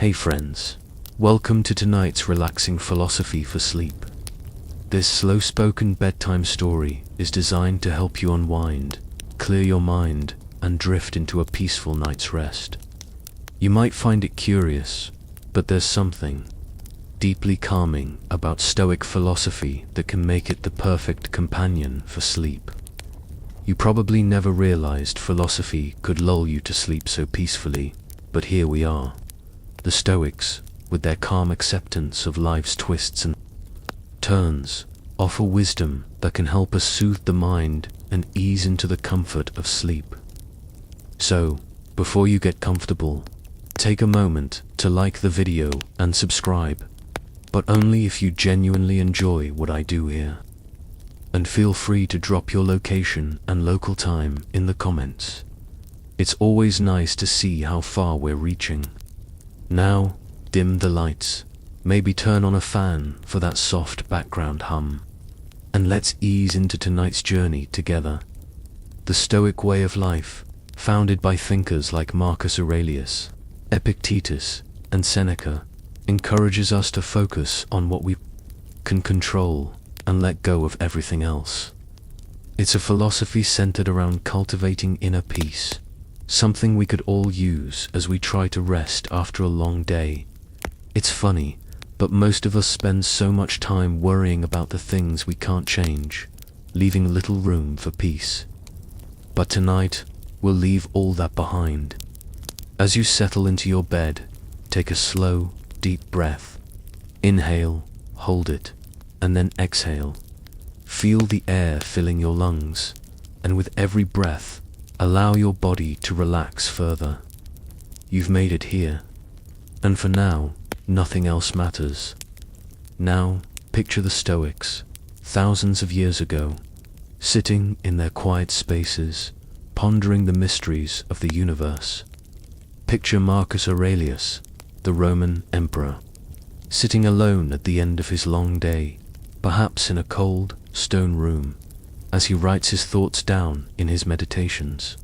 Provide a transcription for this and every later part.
Hey friends, welcome to tonight's relaxing philosophy for sleep. This slow-spoken bedtime story is designed to help you unwind, clear your mind, and drift into a peaceful night's rest. You might find it curious, but there's something deeply calming about Stoic philosophy that can make it the perfect companion for sleep. You probably never realized philosophy could lull you to sleep so peacefully, but here we are. The Stoics, with their calm acceptance of life's twists and turns, offer wisdom that can help us soothe the mind and ease into the comfort of sleep. So, before you get comfortable, take a moment to like the video and subscribe, but only if you genuinely enjoy what I do here. And feel free to drop your location and local time in the comments. It's always nice to see how far we're reaching. Now, dim the lights, maybe turn on a fan for that soft background hum, and let's ease into tonight's journey together. The Stoic way of life, founded by thinkers like Marcus Aurelius, Epictetus, and Seneca, encourages us to focus on what we can control and let go of everything else. It's a philosophy centered around cultivating inner peace, something we could all use as we try to rest after a long day. It's funny, but most of us spend so much time worrying about the things we can't change, leaving little room for peace. But tonight, we'll leave all that behind. As you settle into your bed, take a slow, deep breath. Inhale, hold it, and then exhale. Feel the air filling your lungs, and with every breath, allow your body to relax further. You've made it here, and for now, nothing else matters. Now, picture the Stoics, thousands of years ago, sitting in their quiet spaces, pondering the mysteries of the universe. Picture Marcus Aurelius, the Roman emperor, sitting alone at the end of his long day, perhaps in a cold, stone room, as he writes his thoughts down in his meditations.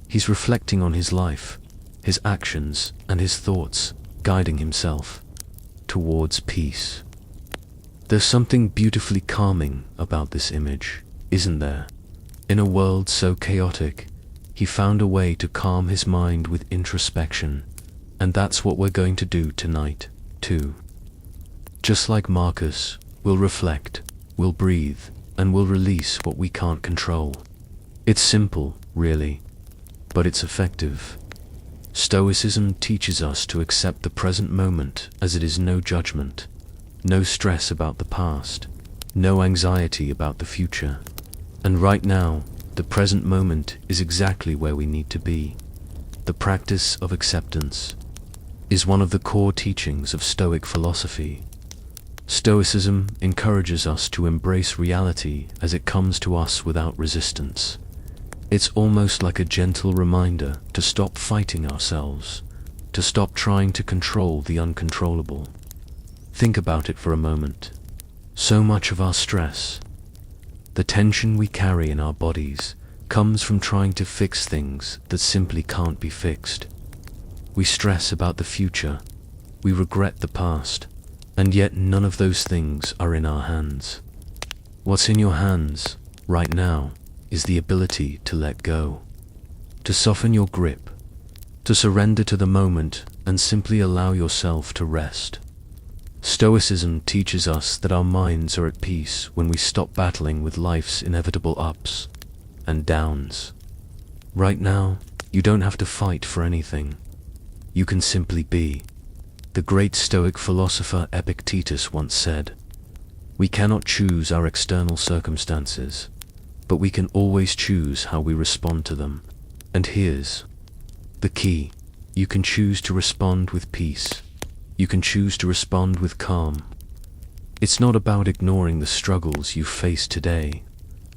He's reflecting on his life, his actions, and his thoughts, guiding himself towards peace. There's something beautifully calming about this image, isn't there? In a world so chaotic, he found a way to calm his mind with introspection, and that's what we're going to do tonight, too. Just like Marcus, we'll reflect, we'll breathe, and we'll release what we can't control. It's simple, really, but it's effective. Stoicism teaches us to accept the present moment as it is no judgment, no stress about the past, no anxiety about the future. And right now, the present moment is exactly where we need to be. The practice of acceptance is one of the core teachings of Stoic philosophy. Stoicism encourages us to embrace reality as it comes to us without resistance. It's almost like a gentle reminder to stop fighting ourselves, to stop trying to control the uncontrollable. Think about it for a moment. So much of our stress, the tension we carry in our bodies, comes from trying to fix things that simply can't be fixed. We stress about the future, we regret the past, and yet none of those things are in our hands. What's in your hands, right now, is the ability to let go, to soften your grip, to surrender to the moment and simply allow yourself to rest. Stoicism teaches us that our minds are at peace when we stop battling with life's inevitable ups and downs. Right now, you don't have to fight for anything. You can simply be. The great Stoic philosopher Epictetus once said, "We cannot choose our external circumstances, but we can always choose how we respond to them." And here's the key. You can choose to respond with peace. You can choose to respond with calm. It's not about ignoring the struggles you face today,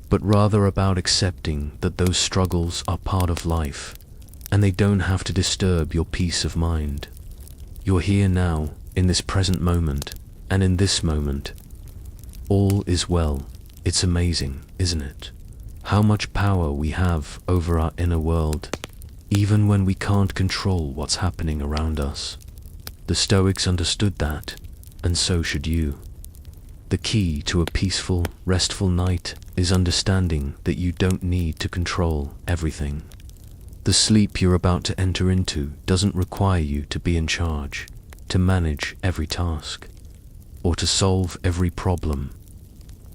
but rather about accepting that those struggles are part of life, and they don't have to disturb your peace of mind. You're here now, in this present moment, and in this moment, all is well. It's amazing, isn't it? How much power we have over our inner world, even when we can't control what's happening around us. The Stoics understood that, and so should you. The key to a peaceful, restful night is understanding that you don't need to control everything. The sleep you're about to enter into doesn't require you to be in charge, to manage every task, or to solve every problem.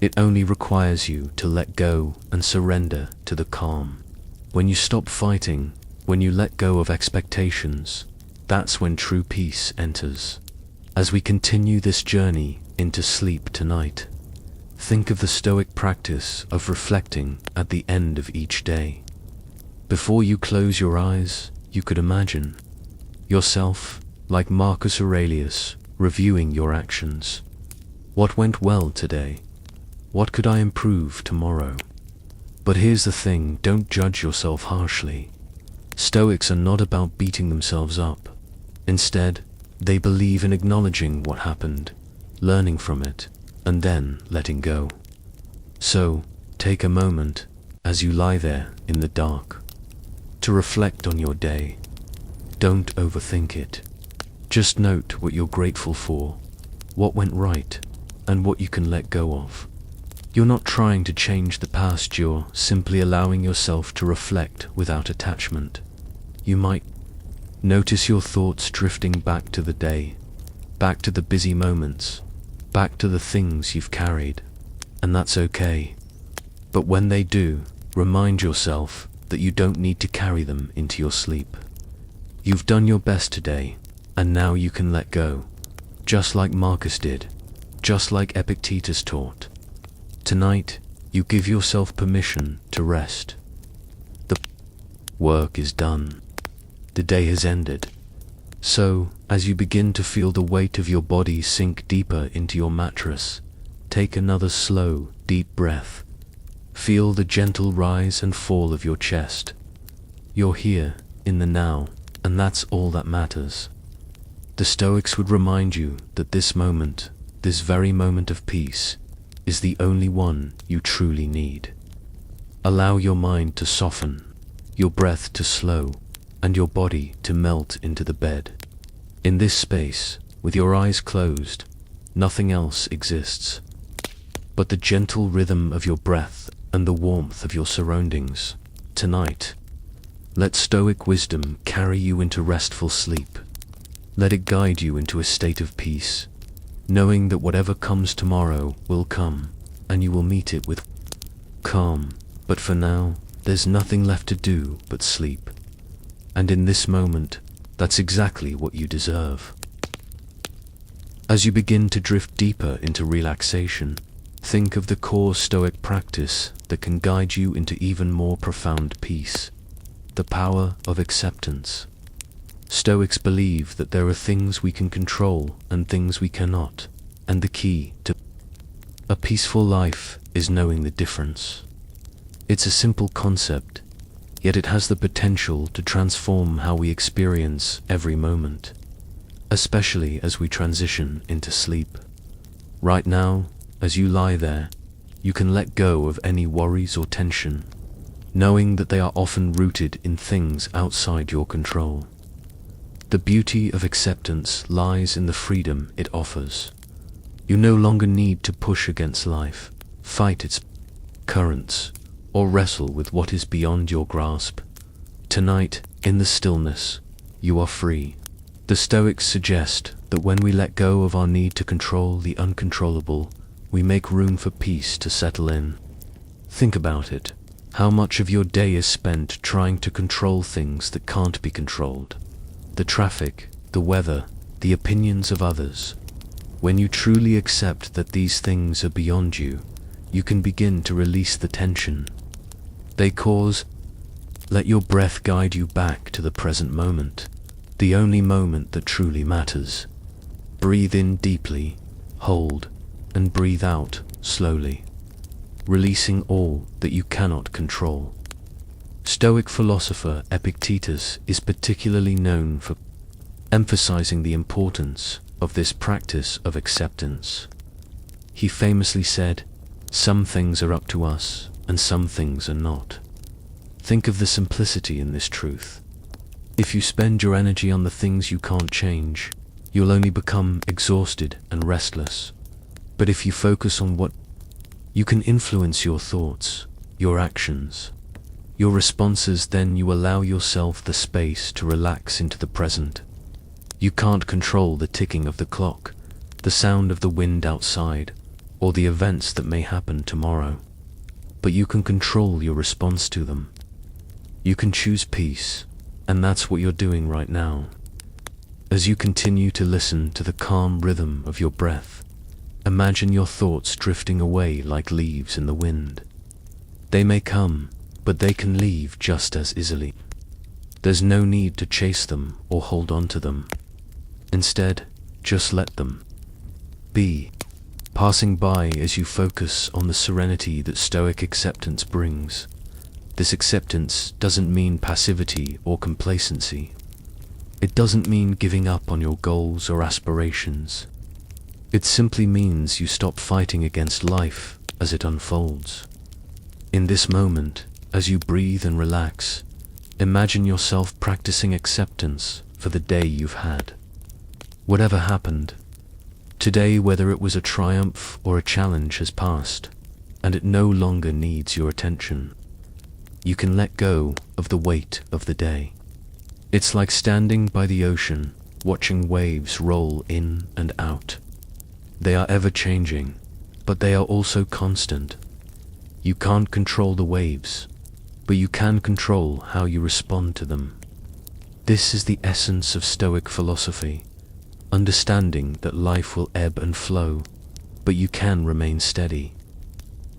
It only requires you to let go and surrender to the calm. When you stop fighting, when you let go of expectations, that's when true peace enters. As we continue this journey into sleep tonight, think of the Stoic practice of reflecting at the end of each day. Before you close your eyes, you could imagine yourself, like Marcus Aurelius, reviewing your actions. What went well today? What could I improve tomorrow? But here's the thing, don't judge yourself harshly. Stoics are not about beating themselves up. Instead, they believe in acknowledging what happened, learning from it, and then letting go. So, take a moment, as you lie there in the dark, to reflect on your day. Don't overthink it. Just note what you're grateful for, what went right, and what you can let go of. You're not trying to change the past, you're simply allowing yourself to reflect without attachment. You might notice your thoughts drifting back to the day, back to the busy moments, back to the things you've carried, and that's okay. But when they do, remind yourself that you don't need to carry them into your sleep. You've done your best today, and now you can let go, just like Marcus did, just like Epictetus taught. Tonight, you give yourself permission to rest. The work is done. The day has ended. So, as you begin to feel the weight of your body sink deeper into your mattress, take another slow, deep breath. Feel the gentle rise and fall of your chest. You're here, in the now, and that's all that matters. The Stoics would remind you that this moment, this very moment of peace, is the only one you truly need. Allow your mind to soften, your breath to slow, and your body to melt into the bed. In this space, with your eyes closed, nothing else exists but the gentle rhythm of your breath and the warmth of your surroundings. Tonight, let Stoic wisdom carry you into restful sleep. Let it guide you into a state of peace, knowing that whatever comes tomorrow will come, and you will meet it with calm. But for now, there's nothing left to do but sleep. And in this moment, that's exactly what you deserve. As you begin to drift deeper into relaxation, think of the core Stoic practice that can guide you into even more profound peace: the power of acceptance. Stoics believe that there are things we can control and things we cannot, and the key to a peaceful life is knowing the difference. It's a simple concept, yet it has the potential to transform how we experience every moment, especially as we transition into sleep. Right now, as you lie there, you can let go of any worries or tension, knowing that they are often rooted in things outside your control. The beauty of acceptance lies in the freedom it offers. You no longer need to push against life, fight its currents, or wrestle with what is beyond your grasp. Tonight, in the stillness, you are free. The Stoics suggest that when we let go of our need to control the uncontrollable, we make room for peace to settle in. Think about it. How much of your day is spent trying to control things that can't be controlled? The traffic, the weather, the opinions of others. When you truly accept that these things are beyond you, you can begin to release the tension they cause. Let your breath guide you back to the present moment, the only moment that truly matters. Breathe in deeply, hold, and breathe out slowly, releasing all that you cannot control. Stoic philosopher Epictetus is particularly known for emphasizing the importance of this practice of acceptance. He famously said, "Some things are up to us, and some things are not." Think of the simplicity in this truth. If you spend your energy on the things you can't change, you'll only become exhausted and restless. But if you focus on what you can influence, your thoughts, your actions, your responses, then you allow yourself the space to relax into the present. You can't control the ticking of the clock, the sound of the wind outside, or the events that may happen tomorrow. But you can control your response to them. You can choose peace, and that's what you're doing right now. As you continue to listen to the calm rhythm of your breath, imagine your thoughts drifting away like leaves in the wind. They may come, but they can leave just as easily. There's no need to chase them or hold on to them. Instead, just let them be, passing by as you focus on the serenity that Stoic acceptance brings. This acceptance doesn't mean passivity or complacency. It doesn't mean giving up on your goals or aspirations. It simply means you stop fighting against life as it unfolds. In this moment, as you breathe and relax, imagine yourself practicing acceptance for the day you've had. Whatever happened today, whether it was a triumph or a challenge, has passed, and it no longer needs your attention. You can let go of the weight of the day. It's like standing by the ocean, watching waves roll in and out. They are ever changing, but they are also constant. You can't control the waves, but you can control how you respond to them. This is the essence of Stoic philosophy, understanding that life will ebb and flow, but you can remain steady.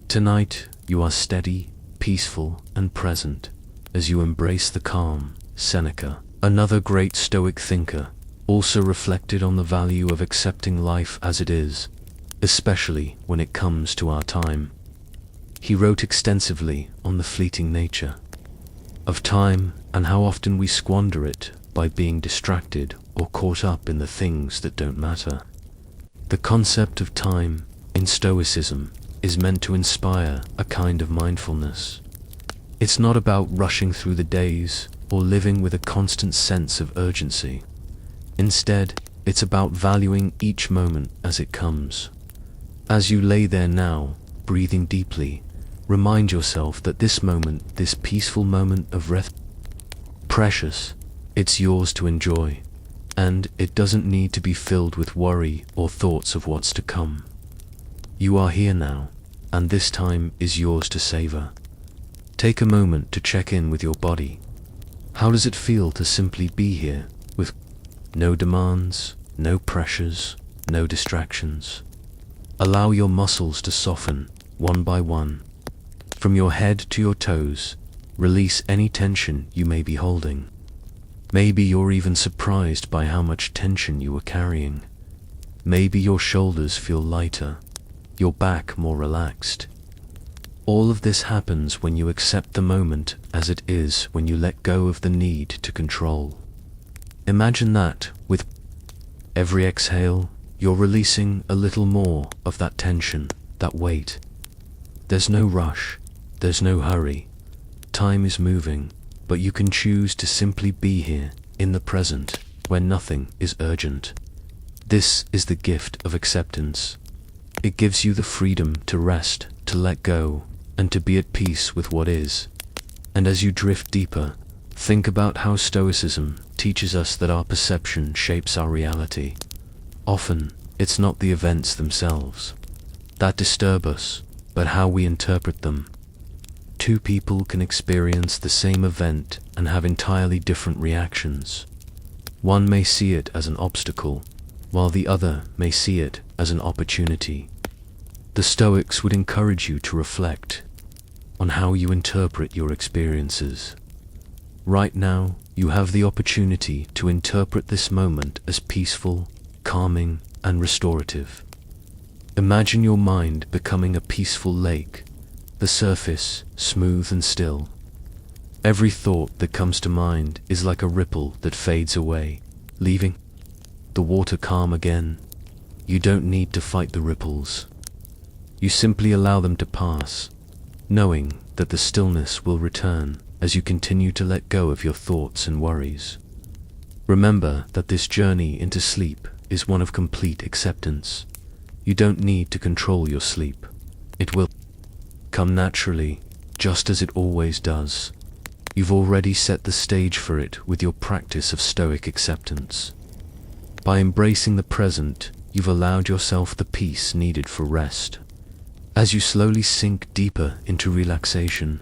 Tonight, you are steady, peaceful, and present as you embrace the calm. Seneca, another great Stoic thinker, also reflected on the value of accepting life as it is, especially when it comes to our time. He wrote extensively on the fleeting nature of time and how often we squander it by being distracted or caught up in the things that don't matter. The concept of time in Stoicism is meant to inspire a kind of mindfulness. It's not about rushing through the days or living with a constant sense of urgency. Instead, it's about valuing each moment as it comes. As you lay there now, breathing deeply, remind yourself that this moment, this peaceful moment of rest, precious. It's yours to enjoy, and it doesn't need to be filled with worry or thoughts of what's to come. You are here now, and this time is yours to savor. Take a moment to check in with your body. How does it feel to simply be here, with no demands, no pressures, no distractions? Allow your muscles to soften, one by one. From your head to your toes, release any tension you may be holding. Maybe you're even surprised by how much tension you were carrying. Maybe your shoulders feel lighter, your back more relaxed. All of this happens when you accept the moment as it is, when you let go of the need to control. Imagine that, with every exhale, you're releasing a little more of that tension, that weight. There's no rush, there's no hurry. Time is moving, but you can choose to simply be here, in the present, where nothing is urgent. This is the gift of acceptance. It gives you the freedom to rest, to let go, and to be at peace with what is. And as you drift deeper, think about how Stoicism teaches us that our perception shapes our reality. Often, it's not the events themselves that disturb us, but how we interpret them. Two people can experience the same event and have entirely different reactions. One may see it as an obstacle, while the other may see it as an opportunity. The Stoics would encourage you to reflect on how you interpret your experiences. Right now, you have the opportunity to interpret this moment as peaceful, calming, and restorative. Imagine your mind becoming a peaceful lake, the surface smooth and still. Every thought that comes to mind is like a ripple that fades away, leaving the water calm again. You don't need to fight the ripples. You simply allow them to pass, knowing that the stillness will return as you continue to let go of your thoughts and worries. Remember that this journey into sleep is one of complete acceptance. You don't need to control your sleep. It will come naturally, just as it always does. You've already set the stage for it with your practice of Stoic acceptance. By embracing the present, you've allowed yourself the peace needed for rest. As you slowly sink deeper into relaxation,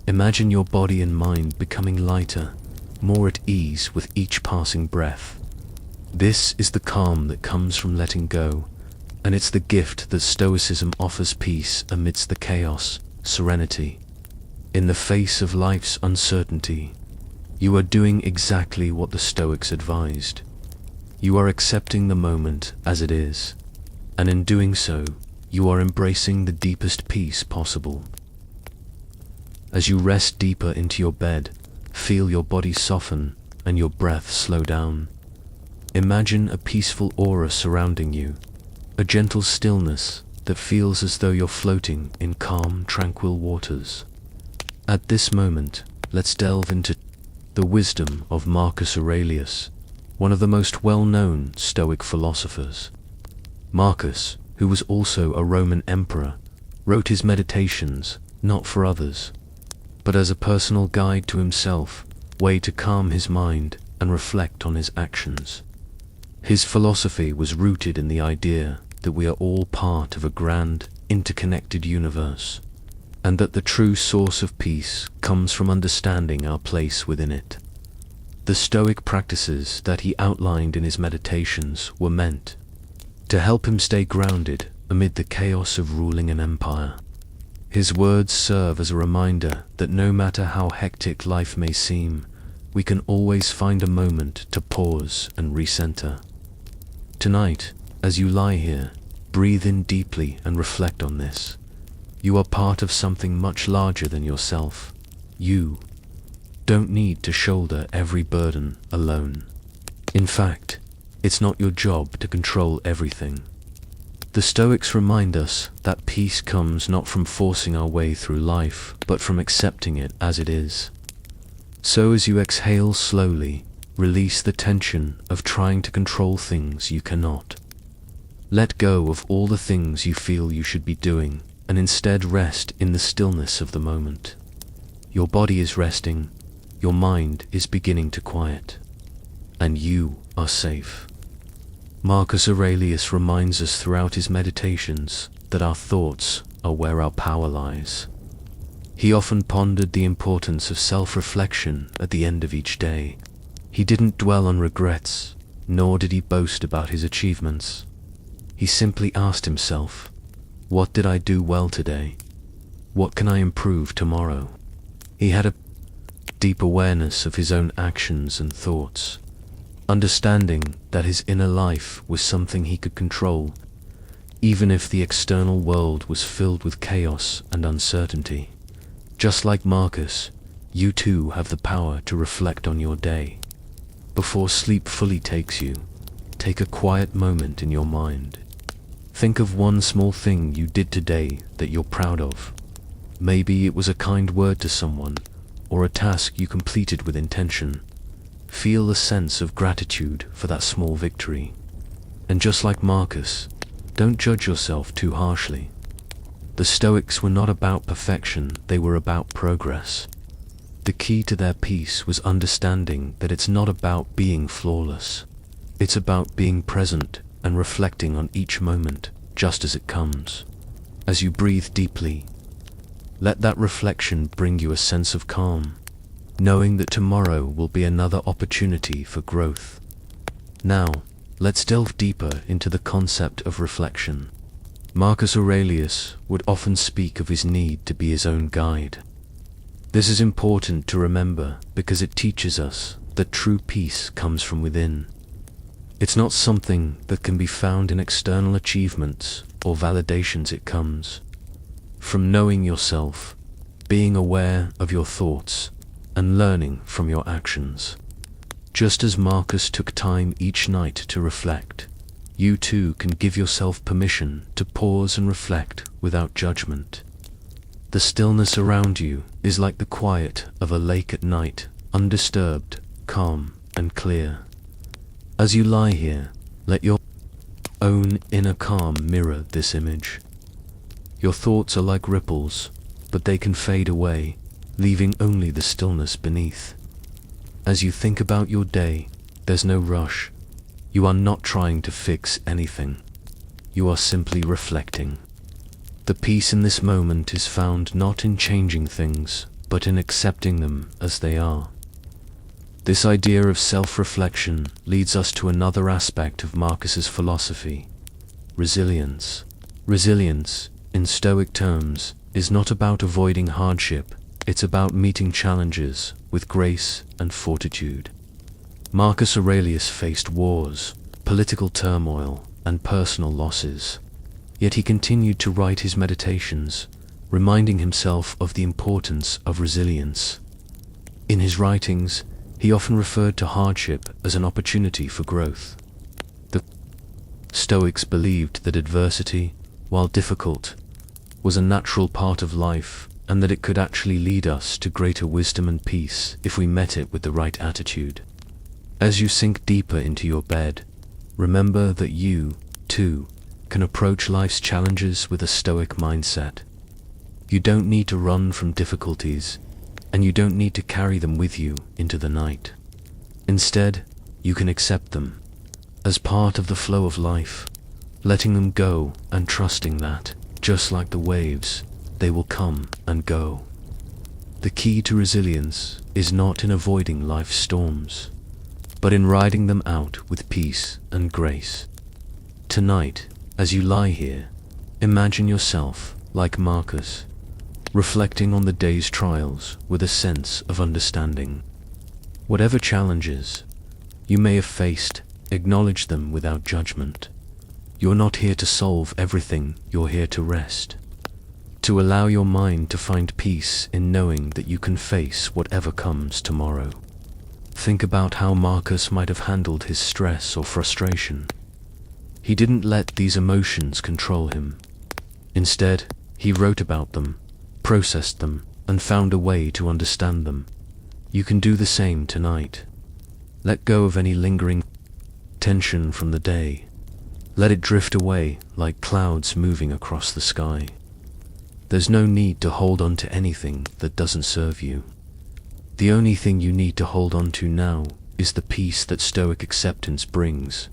imagine your body and mind becoming lighter, more at ease with each passing breath. This is the calm that comes from letting go, and it's the gift that Stoicism offers: peace amidst the chaos, serenity. In the face of life's uncertainty, you are doing exactly what the Stoics advised. You are accepting the moment as it is, and in doing so, you are embracing the deepest peace possible. As you rest deeper into your bed, feel your body soften and your breath slow down. Imagine a peaceful aura surrounding you, a gentle stillness that feels as though you're floating in calm, tranquil waters. At this moment, let's delve into the wisdom of Marcus Aurelius, one of the most well-known Stoic philosophers. Marcus, who was also a Roman emperor, wrote his meditations not for others, but as a personal guide to himself, way to calm his mind and reflect on his actions. His philosophy was rooted in the idea that we are all part of a grand, interconnected universe, and that the true source of peace comes from understanding our place within it. The Stoic practices that he outlined in his meditations were meant to help him stay grounded amid the chaos of ruling an empire. His words serve as a reminder that no matter how hectic life may seem, we can always find a moment to pause and recenter. Tonight, as you lie here, breathe in deeply and reflect on this. You are part of something much larger than yourself. You don't need to shoulder every burden alone. In fact, it's not your job to control everything. The Stoics remind us that peace comes not from forcing our way through life, but from accepting it as it is. So as you exhale slowly, release the tension of trying to control things you cannot. Let go of all the things you feel you should be doing, and instead rest in the stillness of the moment. Your body is resting, your mind is beginning to quiet, and you are safe. Marcus Aurelius reminds us throughout his meditations that our thoughts are where our power lies. He often pondered the importance of self-reflection at the end of each day. He didn't dwell on regrets, nor did he boast about his achievements. He simply asked himself, what did I do well today? What can I improve tomorrow? He had a deep awareness of his own actions and thoughts, understanding that his inner life was something he could control, even if the external world was filled with chaos and uncertainty. Just like Marcus, you too have the power to reflect on your day. Before sleep fully takes you, take a quiet moment in your mind. Think of one small thing you did today that you're proud of. Maybe it was a kind word to someone, or a task you completed with intention. Feel a sense of gratitude for that small victory. And just like Marcus, don't judge yourself too harshly. The Stoics were not about perfection, they were about progress. The key to their peace was understanding that it's not about being flawless. It's about being present and reflecting on each moment, just as it comes. As you breathe deeply, let that reflection bring you a sense of calm, knowing that tomorrow will be another opportunity for growth. Now, let's delve deeper into the concept of reflection. Marcus Aurelius would often speak of his need to be his own guide. This is important to remember because it teaches us that true peace comes from within. It's not something that can be found in external achievements or validations. It comes from knowing yourself, being aware of your thoughts, and learning from your actions. Just as Marcus took time each night to reflect, you too can give yourself permission to pause and reflect without judgment. The stillness around you is like the quiet of a lake at night, undisturbed, calm, and clear. As you lie here, let your own inner calm mirror this image. Your thoughts are like ripples, but they can fade away, leaving only the stillness beneath. As you think about your day, there's no rush. You are not trying to fix anything. You are simply reflecting. The peace in this moment is found not in changing things, but in accepting them as they are. This idea of self-reflection leads us to another aspect of Marcus's philosophy: resilience. Resilience, in Stoic terms, is not about avoiding hardship, it's about meeting challenges with grace and fortitude. Marcus Aurelius faced wars, political turmoil, and personal losses, yet he continued to write his meditations, reminding himself of the importance of resilience. In his writings, he often referred to hardship as an opportunity for growth. The Stoics believed that adversity, while difficult, was a natural part of life, and that it could actually lead us to greater wisdom and peace if we met it with the right attitude. As you sink deeper into your bed, remember that you, too, can approach life's challenges with a Stoic mindset. You don't need to run from difficulties, and you don't need to carry them with you into the night. Instead, you can accept them as part of the flow of life, letting them go and trusting that, just like the waves, they will come and go. The key to resilience is not in avoiding life's storms, but in riding them out with peace and grace. Tonight, as you lie here, imagine yourself, like Marcus, reflecting on the day's trials with a sense of understanding. Whatever challenges you may have faced, acknowledge them without judgment. You're not here to solve everything, you're here to rest. To allow your mind to find peace in knowing that you can face whatever comes tomorrow. Think about how Marcus might have handled his stress or frustration. He didn't let these emotions control him. Instead, he wrote about them, processed them, and found a way to understand them. You can do the same tonight. Let go of any lingering tension from the day. Let it drift away like clouds moving across the sky. There's no need to hold on to anything that doesn't serve you. The only thing you need to hold on to now is the peace that Stoic acceptance brings.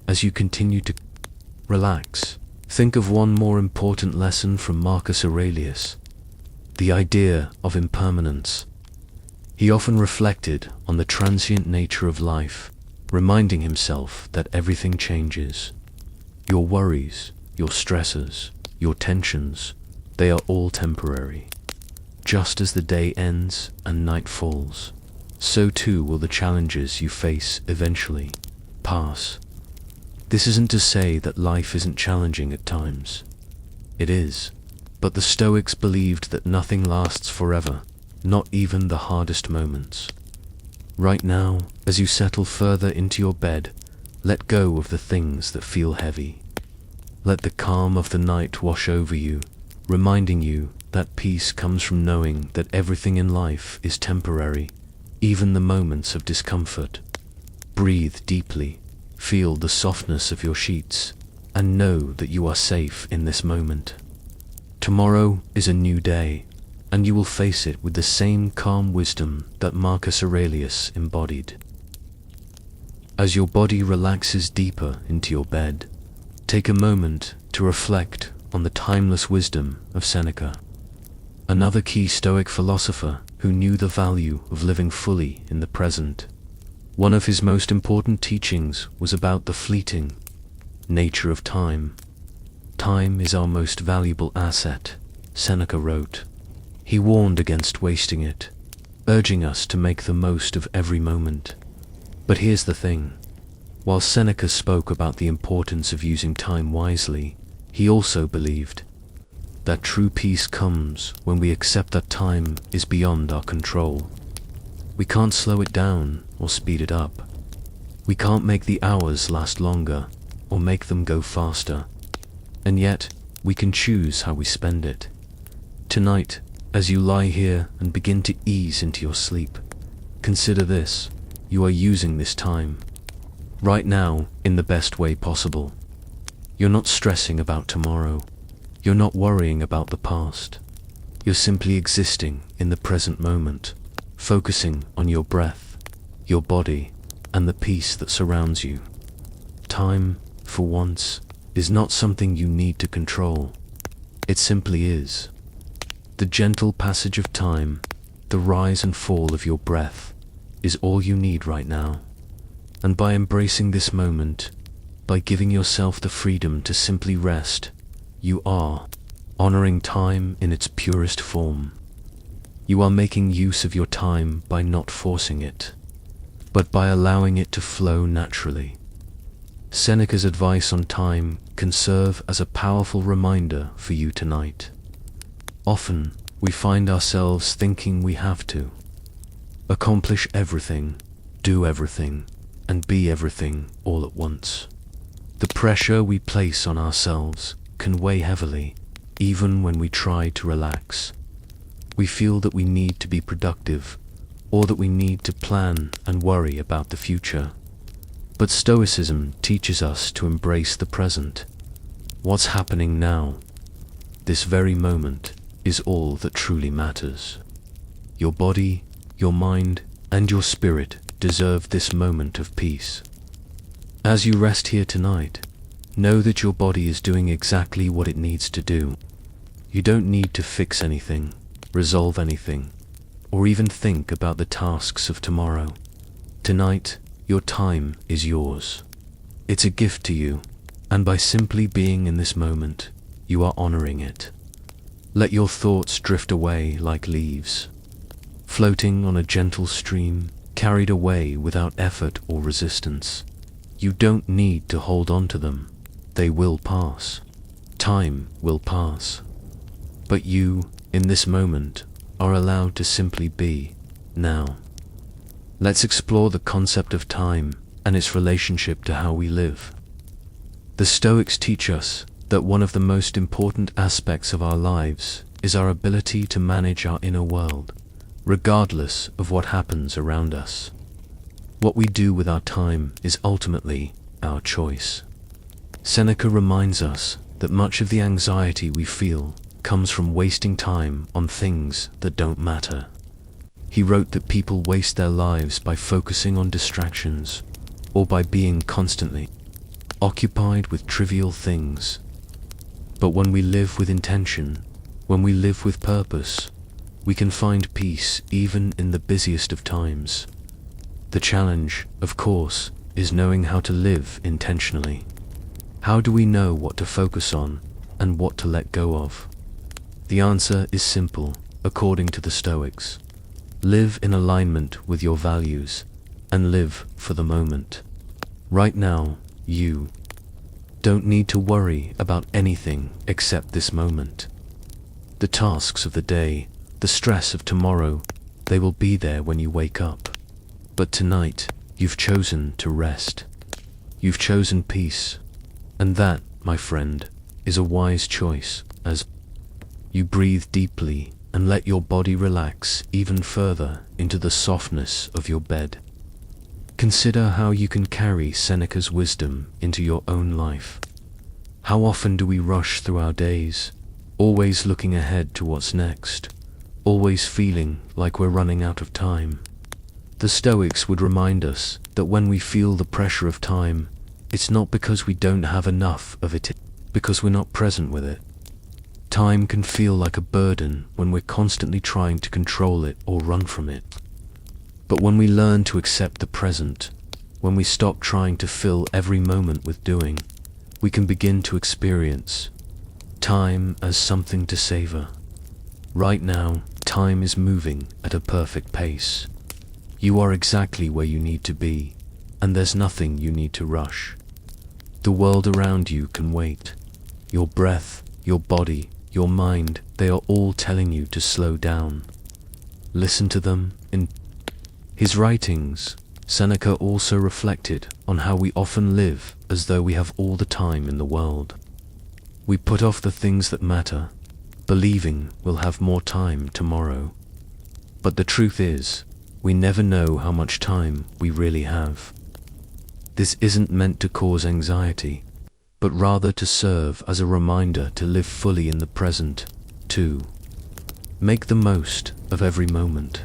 As you continue to relax, think of one more important lesson from Marcus Aurelius: the idea of impermanence. He often reflected on the transient nature of life, reminding himself that everything changes. Your worries, your stresses, your tensions, they are all temporary. Just as the day ends and night falls, so too will the challenges you face eventually pass. This isn't to say that life isn't challenging at times. It is, but the Stoics believed that nothing lasts forever, not even the hardest moments. Right now, as you settle further into your bed, let go of the things that feel heavy. Let the calm of the night wash over you, reminding you that peace comes from knowing that everything in life is temporary, even the moments of discomfort. Breathe deeply, feel the softness of your sheets, and know that you are safe in this moment. Tomorrow is a new day, and you will face it with the same calm wisdom that Marcus Aurelius embodied. As your body relaxes deeper into your bed, take a moment to reflect on the timeless wisdom of Seneca, another key Stoic philosopher who knew the value of living fully in the present. One of his most important teachings was about the fleeting nature of time. Time is our most valuable asset, Seneca wrote. He warned against wasting it, urging us to make the most of every moment. But here's the thing. While Seneca spoke about the importance of using time wisely, he also believed that true peace comes when we accept that time is beyond our control. We can't slow it down or speed it up. We can't make the hours last longer or make them go faster. And yet, we can choose how we spend it. Tonight, as you lie here and begin to ease into your sleep, consider this: you are using this time right now in the best way possible. You're not stressing about tomorrow. You're not worrying about the past. You're simply existing in the present moment, focusing on your breath, your body, and the peace that surrounds you. Time, for once, is not something you need to control. It simply is. The gentle passage of time, the rise and fall of your breath, is all you need right now. And by embracing this moment, by giving yourself the freedom to simply rest, you are honoring time in its purest form. You are making use of your time by not forcing it, but by allowing it to flow naturally. Seneca's advice on time can serve as a powerful reminder for you tonight. Often, we find ourselves thinking we have to accomplish everything, do everything, and be everything all at once. The pressure we place on ourselves can weigh heavily, even when we try to relax. We feel that we need to be productive, or that we need to plan and worry about the future. But Stoicism teaches us to embrace the present. What's happening now, this very moment, is all that truly matters. Your body, your mind, and your spirit deserve this moment of peace. As you rest here tonight, know that your body is doing exactly what it needs to do. You don't need to fix anything, resolve anything, or even think about the tasks of tomorrow. Tonight, your time is yours. It's a gift to you, and by simply being in this moment, you are honoring it. Let your thoughts drift away like leaves, floating on a gentle stream, carried away without effort or resistance. You don't need to hold on to them. They will pass. Time will pass. But you, in this moment, are allowed to simply be, now. Let's explore the concept of time and its relationship to how we live. The Stoics teach us that one of the most important aspects of our lives is our ability to manage our inner world, regardless of what happens around us. What we do with our time is ultimately our choice. Seneca reminds us that much of the anxiety we feel comes from wasting time on things that don't matter. He wrote that people waste their lives by focusing on distractions, or by being constantly occupied with trivial things. But when we live with intention, when we live with purpose, we can find peace even in the busiest of times. The challenge, of course, is knowing how to live intentionally. How do we know what to focus on and what to let go of? The answer is simple, according to the Stoics. Live in alignment with your values, and live for the moment. Right now, you don't need to worry about anything except this moment. The tasks of the day, the stress of tomorrow, they will be there when you wake up. But tonight, you've chosen to rest. You've chosen peace. And that, my friend, is a wise choice, as you breathe deeply and let your body relax even further into the softness of your bed. Consider how you can carry Seneca's wisdom into your own life. How often do we rush through our days, always looking ahead to what's next, always feeling like we're running out of time? The Stoics would remind us that when we feel the pressure of time, it's not because we don't have enough of it, because we're not present with it. Time can feel like a burden when we're constantly trying to control it or run from it. But when we learn to accept the present, when we stop trying to fill every moment with doing, we can begin to experience time as something to savor. Right now, time is moving at a perfect pace. You are exactly where you need to be, and there's nothing you need to rush. The world around you can wait. Your breath, your body, your mind, they are all telling you to slow down. Listen to them. In his writings, Seneca also reflected on how we often live as though we have all the time in the world. We put off the things that matter, believing we'll have more time tomorrow. But the truth is, we never know how much time we really have. This isn't meant to cause anxiety. but rather to serve as a reminder to live fully in the present. 2. Make the most of every moment.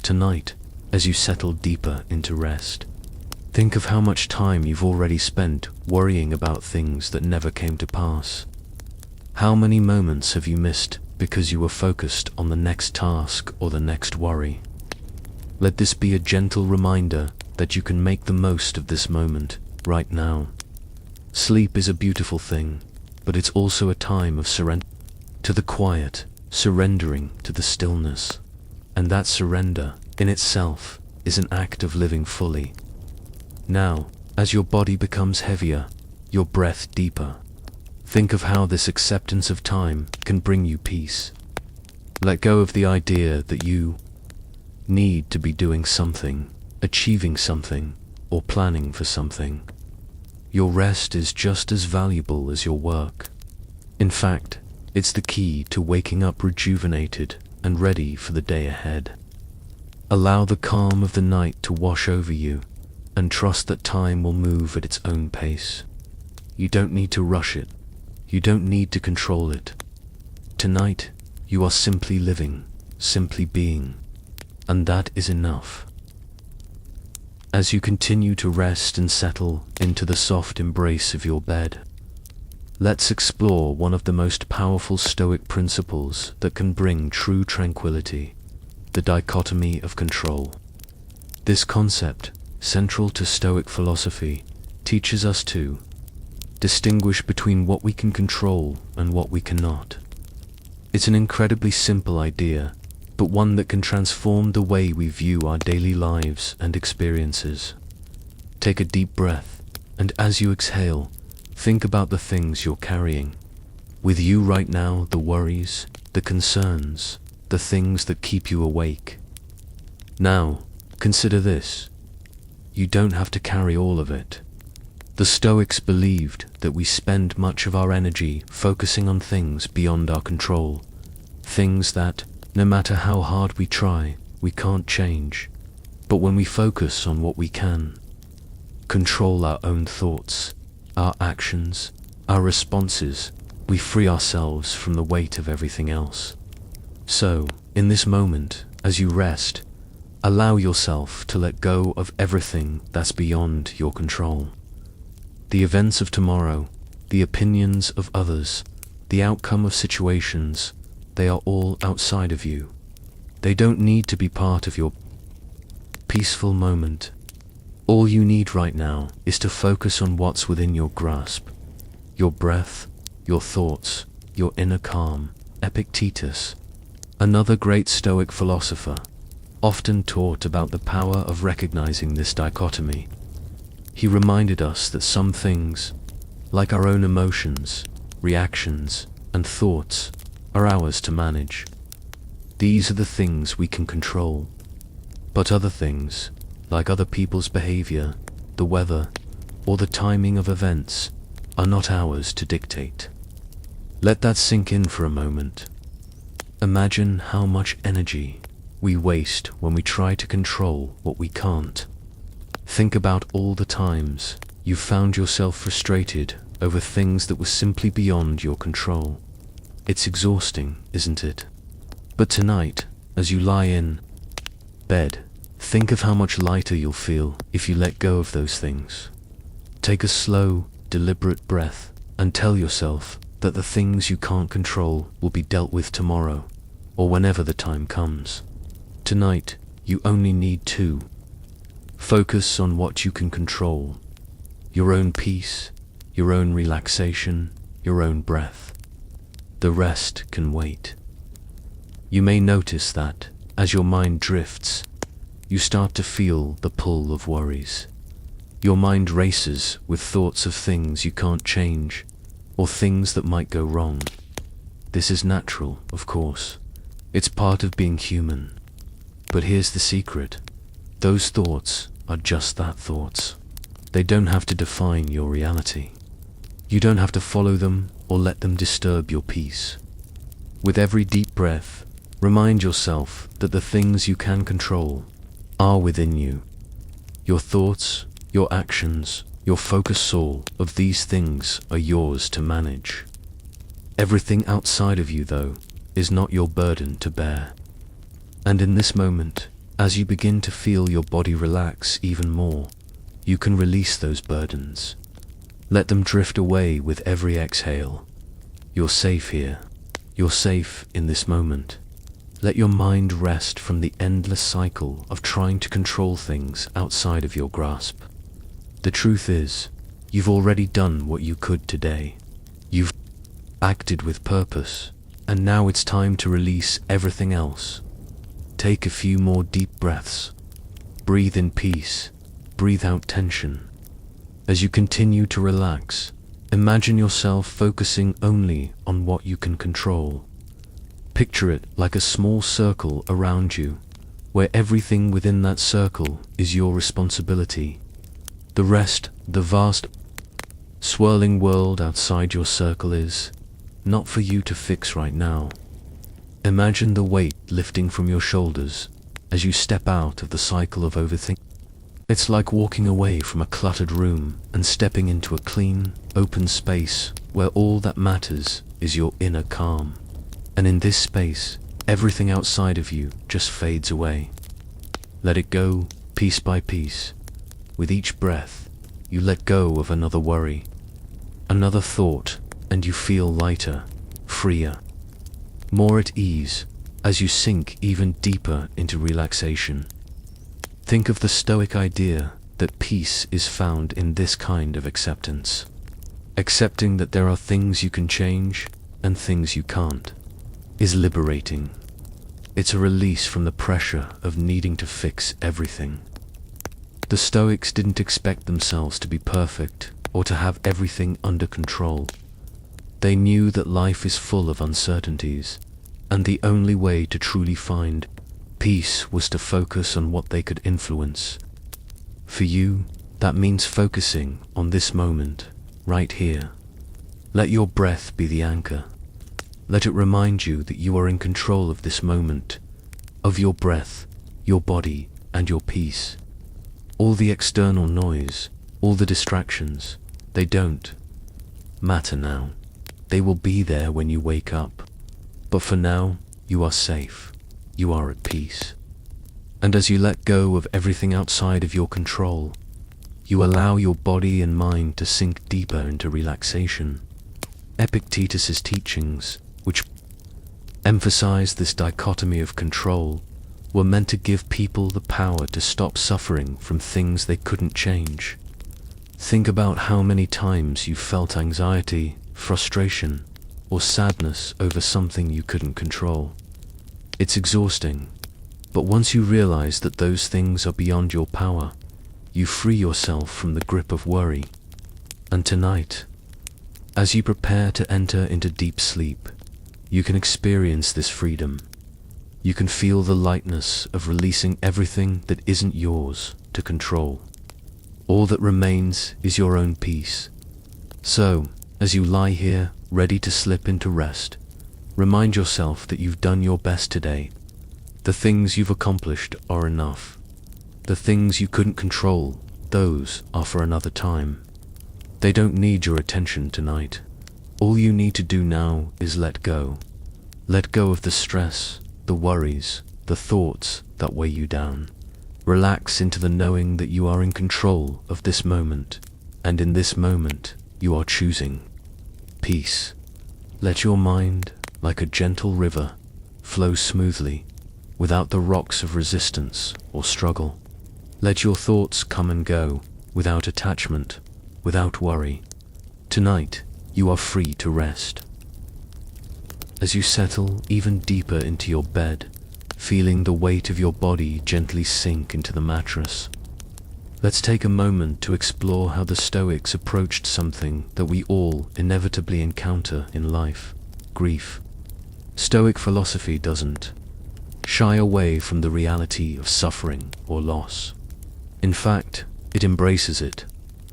Tonight, as you settle deeper into rest, think of how much time you've already spent worrying about things that never came to pass. How many moments have you missed because you were focused on the next task or the next worry? Let this be a gentle reminder that you can make the most of this moment, right now. Sleep is a beautiful thing, but it's also a time of surrender to the quiet, surrendering to the stillness. And that surrender, in itself, is an act of living fully. Now, as your body becomes heavier, your breath deeper, think of how this acceptance of time can bring you peace. Let go of the idea that you need to be doing something, achieving something, or planning for something. Your rest is just as valuable as your work. In fact, it's the key to waking up rejuvenated and ready for the day ahead. Allow the calm of the night to wash over you, and trust that time will move at its own pace. You don't need to rush it. You don't need to control it. Tonight, you are simply living, simply being, and that is enough. As you continue to rest and settle into the soft embrace of your bed, let's explore one of the most powerful Stoic principles that can bring true tranquility, the dichotomy of control. This concept, central to Stoic philosophy, teaches us to distinguish between what we can control and what we cannot. It's an incredibly simple idea, but one that can transform the way we view our daily lives and experiences. Take a deep breath, and as you exhale, think about the things you're carrying. With you right now, the worries, the concerns, the things that keep you awake. Now, consider this. You don't have to carry all of it. The Stoics believed that we spend much of our energy focusing on things beyond our control, things that, no matter how hard we try, we can't change. But when we focus on what we can, control our own thoughts, our actions, our responses, we free ourselves from the weight of everything else. So, in this moment, as you rest, allow yourself to let go of everything that's beyond your control. The events of tomorrow, the opinions of others, the outcome of situations, they are all outside of you. They don't need to be part of your peaceful moment. All you need right now is to focus on what's within your grasp. Your breath, your thoughts, your inner calm. Epictetus, another great Stoic philosopher, often taught about the power of recognizing this dichotomy. He reminded us that some things, like our own emotions, reactions, and thoughts, are ours to manage. These are the things we can control. But other things, like other people's behavior, the weather, or the timing of events, are not ours to dictate. Let that sink in for a moment. Imagine how much energy we waste when we try to control what we can't. Think about all the times you found yourself frustrated over things that were simply beyond your control. It's exhausting, isn't it? But tonight, as you lie in bed, think of how much lighter you'll feel if you let go of those things. Take a slow, deliberate breath and tell yourself that the things you can't control will be dealt with tomorrow, or whenever the time comes. Tonight, you only need to focus on what you can control. Your own peace, your own relaxation, your own breath. The rest can wait. You may notice that, as your mind drifts, you start to feel the pull of worries. Your mind races with thoughts of things you can't change, or things that might go wrong. This is natural, of course. It's part of being human. But here's the secret. Those thoughts are just that, thoughts. They don't have to define your reality. You don't have to follow them or let them disturb your peace. With every deep breath, remind yourself that the things you can control are within you. Your thoughts, your actions, Your focus, all of these things are yours to manage. Everything outside of you, though, is not your burden to bear. And in this moment, as you begin to feel your body relax even more, you can release those burdens. Let them drift away with every exhale. You're safe here. You're safe in this moment. Let your mind rest from the endless cycle of trying to control things outside of your grasp. The truth is, you've already done what you could today. You've acted with purpose, and now it's time to release everything else. Take a few more deep breaths. Breathe in peace. Breathe out tension. As you continue to relax, imagine yourself focusing only on what you can control. Picture it like a small circle around you, where everything within that circle is your responsibility. The rest, the vast, swirling world outside your circle is not for you to fix right now. Imagine the weight lifting from your shoulders as you step out of the cycle of overthinking. It's like walking away from a cluttered room and stepping into a clean, open space where all that matters is your inner calm. And in this space, everything outside of you just fades away. Let it go piece by piece. With each breath, you let go of another worry, another thought, and you feel lighter, freer, more at ease as you sink even deeper into relaxation. Think of the Stoic idea that peace is found in this kind of acceptance. Accepting that there are things you can change and things you can't is liberating. It's a release from the pressure of needing to fix everything. The Stoics didn't expect themselves to be perfect or to have everything under control. They knew that life is full of uncertainties, and the only way to truly find peace was to focus on what they could influence. For you, that means focusing on this moment, right here. Let your breath be the anchor. Let it remind you that you are in control of this moment, of your breath, your body, and your peace. All the external noise, all the distractions, they don't matter now. They will be there when you wake up. But for now, you are safe. You are at peace. And as you let go of everything outside of your control, you allow your body and mind to sink deeper into relaxation. Epictetus's teachings, which emphasize this dichotomy of control, were meant to give people the power to stop suffering from things they couldn't change. Think about how many times you felt anxiety, frustration, or sadness over something you couldn't control. It's exhausting, but once you realize that those things are beyond your power, you free yourself from the grip of worry. And tonight, as you prepare to enter into deep sleep, you can experience this freedom. You can feel the lightness of releasing everything that isn't yours to control. All that remains is your own peace. So, as you lie here, ready to slip into rest, remind yourself that you've done your best today. The things you've accomplished are enough. The things you couldn't control, those are for another time. They don't need your attention tonight. All you need to do now is let go. Let go of the stress, the worries, the thoughts that weigh you down. Relax into the knowing that you are in control of this moment, and in this moment, you are choosing peace. Let your mind, like a gentle river, flow smoothly, without the rocks of resistance or struggle. Let your thoughts come and go, without attachment, without worry. Tonight, you are free to rest. As you settle even deeper into your bed, feeling the weight of your body gently sink into the mattress, let's take a moment to explore how the Stoics approached something that we all inevitably encounter in life: grief. Stoic philosophy doesn't shy away from the reality of suffering or loss. In fact, it embraces it,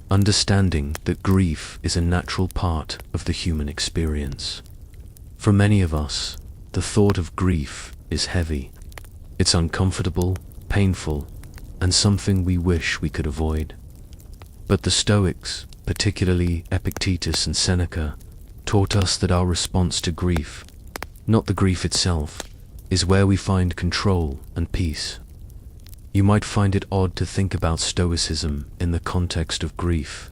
understanding that grief is a natural part of the human experience. For many of us, the thought of grief is heavy. It's uncomfortable, painful, and something we wish we could avoid. But the Stoics, particularly Epictetus and Seneca, taught us that our response to grief, not the grief itself, is where we find control and peace. You might find it odd to think about Stoicism in the context of grief,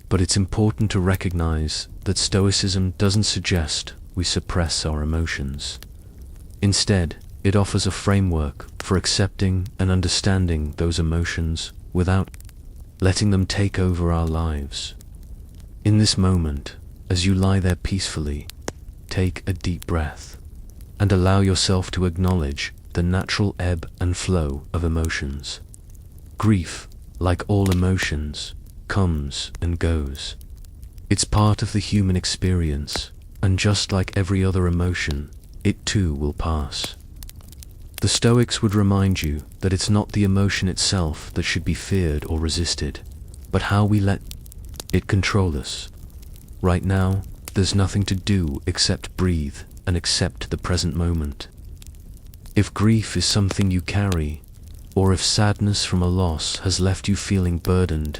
but it's important to recognize that Stoicism doesn't suggest we suppress our emotions. Instead, it offers a framework for accepting and understanding those emotions without letting them take over our lives. In this moment, as you lie there peacefully, take a deep breath and allow yourself to acknowledge the natural ebb and flow of emotions. Grief, like all emotions, comes and goes. It's part of the human experience, and just like every other emotion, it too will pass. The Stoics would remind you that it's not the emotion itself that should be feared or resisted, but how we let it control us. Right now, there's nothing to do except breathe and accept the present moment. If grief is something you carry, or if sadness from a loss has left you feeling burdened,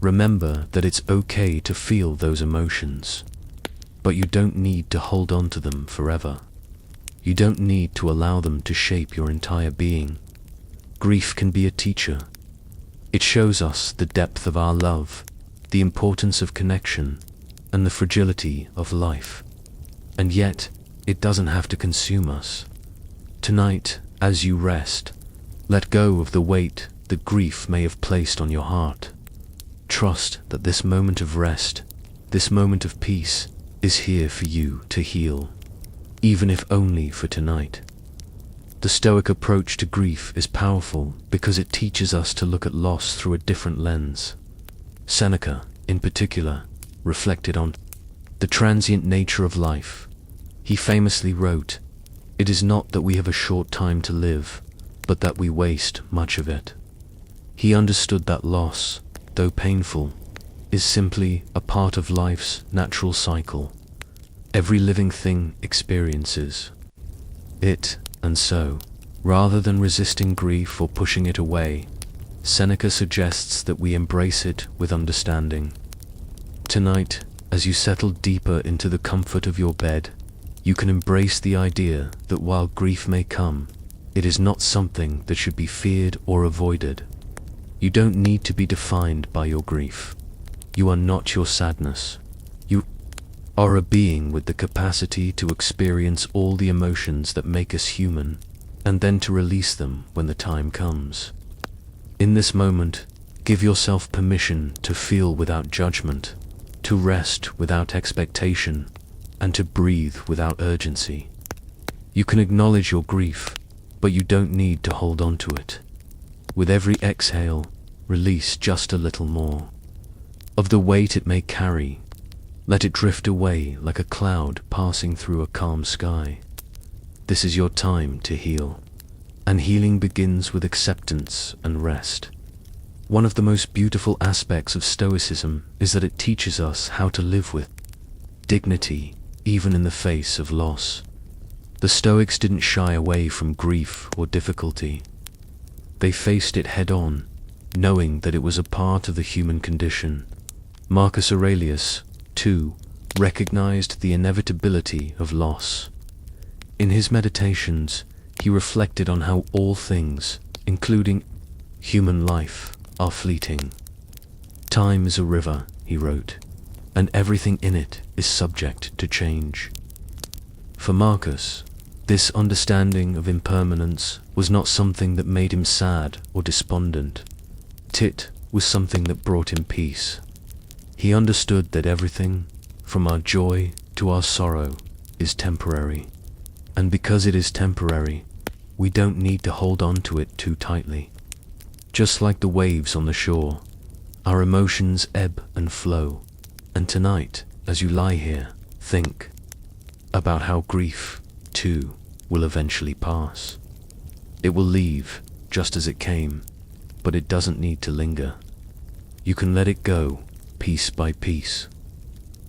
remember that it's okay to feel those emotions. But you don't need to hold on to them forever. You don't need to allow them to shape your entire being. Grief can be a teacher. It shows us the depth of our love, the importance of connection, and the fragility of life. And yet, it doesn't have to consume us. Tonight, as you rest, let go of the weight that grief may have placed on your heart. Trust that this moment of rest, this moment of peace, is here for you to heal, even if only for tonight. The Stoic approach to grief is powerful because it teaches us to look at loss through a different lens. Seneca, in particular, reflected on the transient nature of life. He famously wrote, "It is not that we have a short time to live, but that we waste much of it." He understood that loss, though painful, is simply a part of life's natural cycle. Every living thing experiences it, and so, rather than resisting grief or pushing it away, Seneca suggests that we embrace it with understanding. Tonight, as you settle deeper into the comfort of your bed, you can embrace the idea that while grief may come, it is not something that should be feared or avoided. You don't need to be defined by your grief. You are not your sadness. You are a being with the capacity to experience all the emotions that make us human, and then to release them when the time comes. In this moment, give yourself permission to feel without judgment, to rest without expectation, and to breathe without urgency. You can acknowledge your grief, but you don't need to hold on to it. With every exhale, release just a little more of the weight it may carry. Let it drift away like a cloud passing through a calm sky. This is your time to heal, and healing begins with acceptance and rest. One of the most beautiful aspects of Stoicism is that it teaches us how to live with dignity, even in the face of loss. The Stoics didn't shy away from grief or difficulty. They faced it head-on, knowing that it was a part of the human condition. Marcus Aurelius, too, recognized the inevitability of loss. In his meditations, he reflected on how all things, including human life, are fleeting. "Time is a river," he wrote, "and everything in it is subject to change." For Marcus, this understanding of impermanence was not something that made him sad or despondent. It was something that brought him peace. He understood that everything, from our joy to our sorrow, is temporary. And because it is temporary, we don't need to hold on to it too tightly. Just like the waves on the shore, our emotions ebb and flow. And tonight, as you lie here, think about how grief, too, will eventually pass. It will leave, just as it came, but it doesn't need to linger. You can let it go, piece by piece,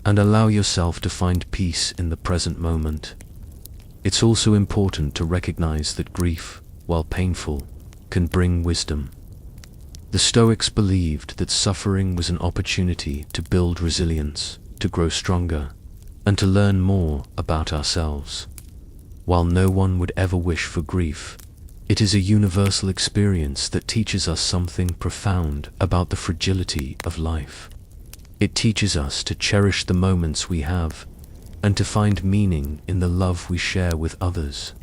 and allow yourself to find peace in the present moment. It's also important to recognize that grief, while painful, can bring wisdom. The Stoics believed that suffering was an opportunity to build resilience, to grow stronger, and to learn more about ourselves. While no one would ever wish for grief, it is a universal experience that teaches us something profound about the fragility of life. It teaches us to cherish the moments we have and to find meaning in the love we share with others.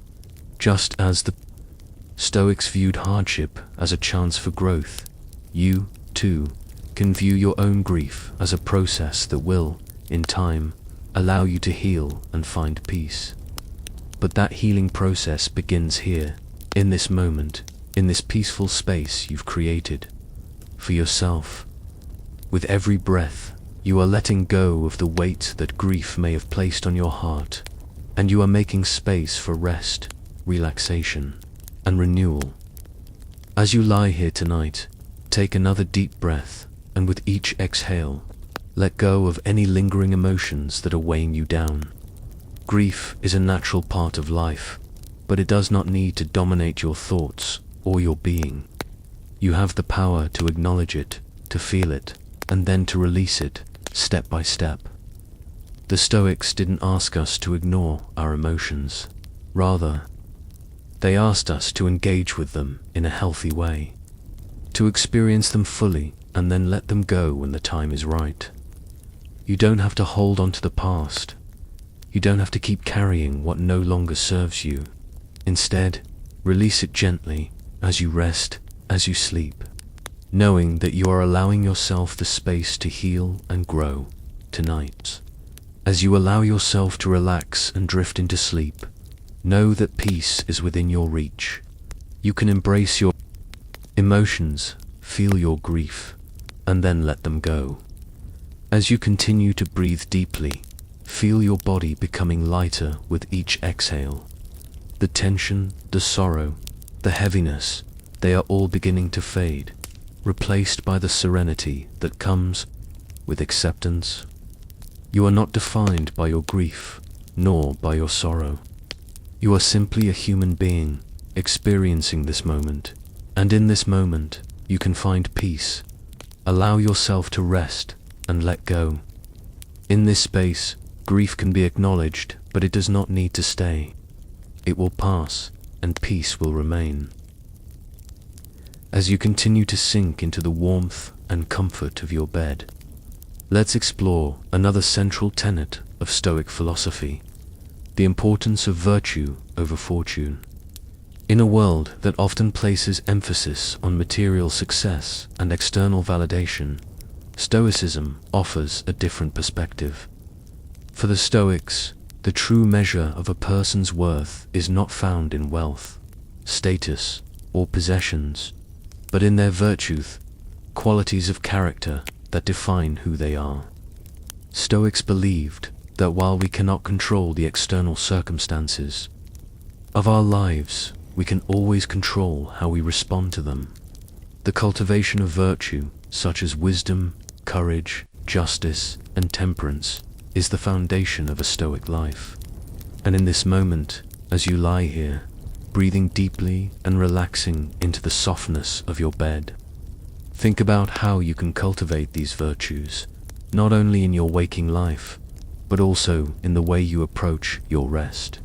Just as the Stoics viewed hardship as a chance for growth, you, too, can view your own grief as a process that will, in time, allow you to heal and find peace. But that healing process begins here, in this moment, in this peaceful space you've created for yourself. With every breath, you are letting go of the weight that grief may have placed on your heart, and you are making space for rest, relaxation, and renewal. As you lie here tonight, take another deep breath, and with each exhale, let go of any lingering emotions that are weighing you down. Grief is a natural part of life, but it does not need to dominate your thoughts or your being. You have the power to acknowledge it, to feel it, and then to release it, step by step. The Stoics didn't ask us to ignore our emotions. Rather, they asked us to engage with them in a healthy way, to experience them fully and then let them go when the time is right. You don't have to hold on to the past. You don't have to keep carrying what no longer serves you. Instead, release it gently as you rest, as you sleep, knowing that you are allowing yourself the space to heal and grow tonight. As you allow yourself to relax and drift into sleep, know that peace is within your reach. You can embrace your emotions, feel your grief, and then let them go. As you continue to breathe deeply, feel your body becoming lighter with each exhale. The tension, the sorrow, the heaviness, they are all beginning to fade, replaced by the serenity that comes with acceptance. You are not defined by your grief, nor by your sorrow. You are simply a human being, experiencing this moment, and in this moment, you can find peace. Allow yourself to rest and let go. In this space, grief can be acknowledged, but it does not need to stay. It will pass, and peace will remain. As you continue to sink into the warmth and comfort of your bed, let's explore another central tenet of Stoic philosophy: the importance of virtue over fortune. In a world that often places emphasis on material success and external validation, Stoicism offers a different perspective. For the Stoics, the true measure of a person's worth is not found in wealth, status, or possessions, but in their virtues, qualities of character that define who they are. Stoics believed that while we cannot control the external circumstances of our lives, we can always control how we respond to them. The cultivation of virtue, such as wisdom, courage, justice, and temperance, is the foundation of a Stoic life. And in this moment, as you lie here, breathing deeply and relaxing into the softness of your bed, think about how you can cultivate these virtues, not only in your waking life, but also in the way you approach your rest.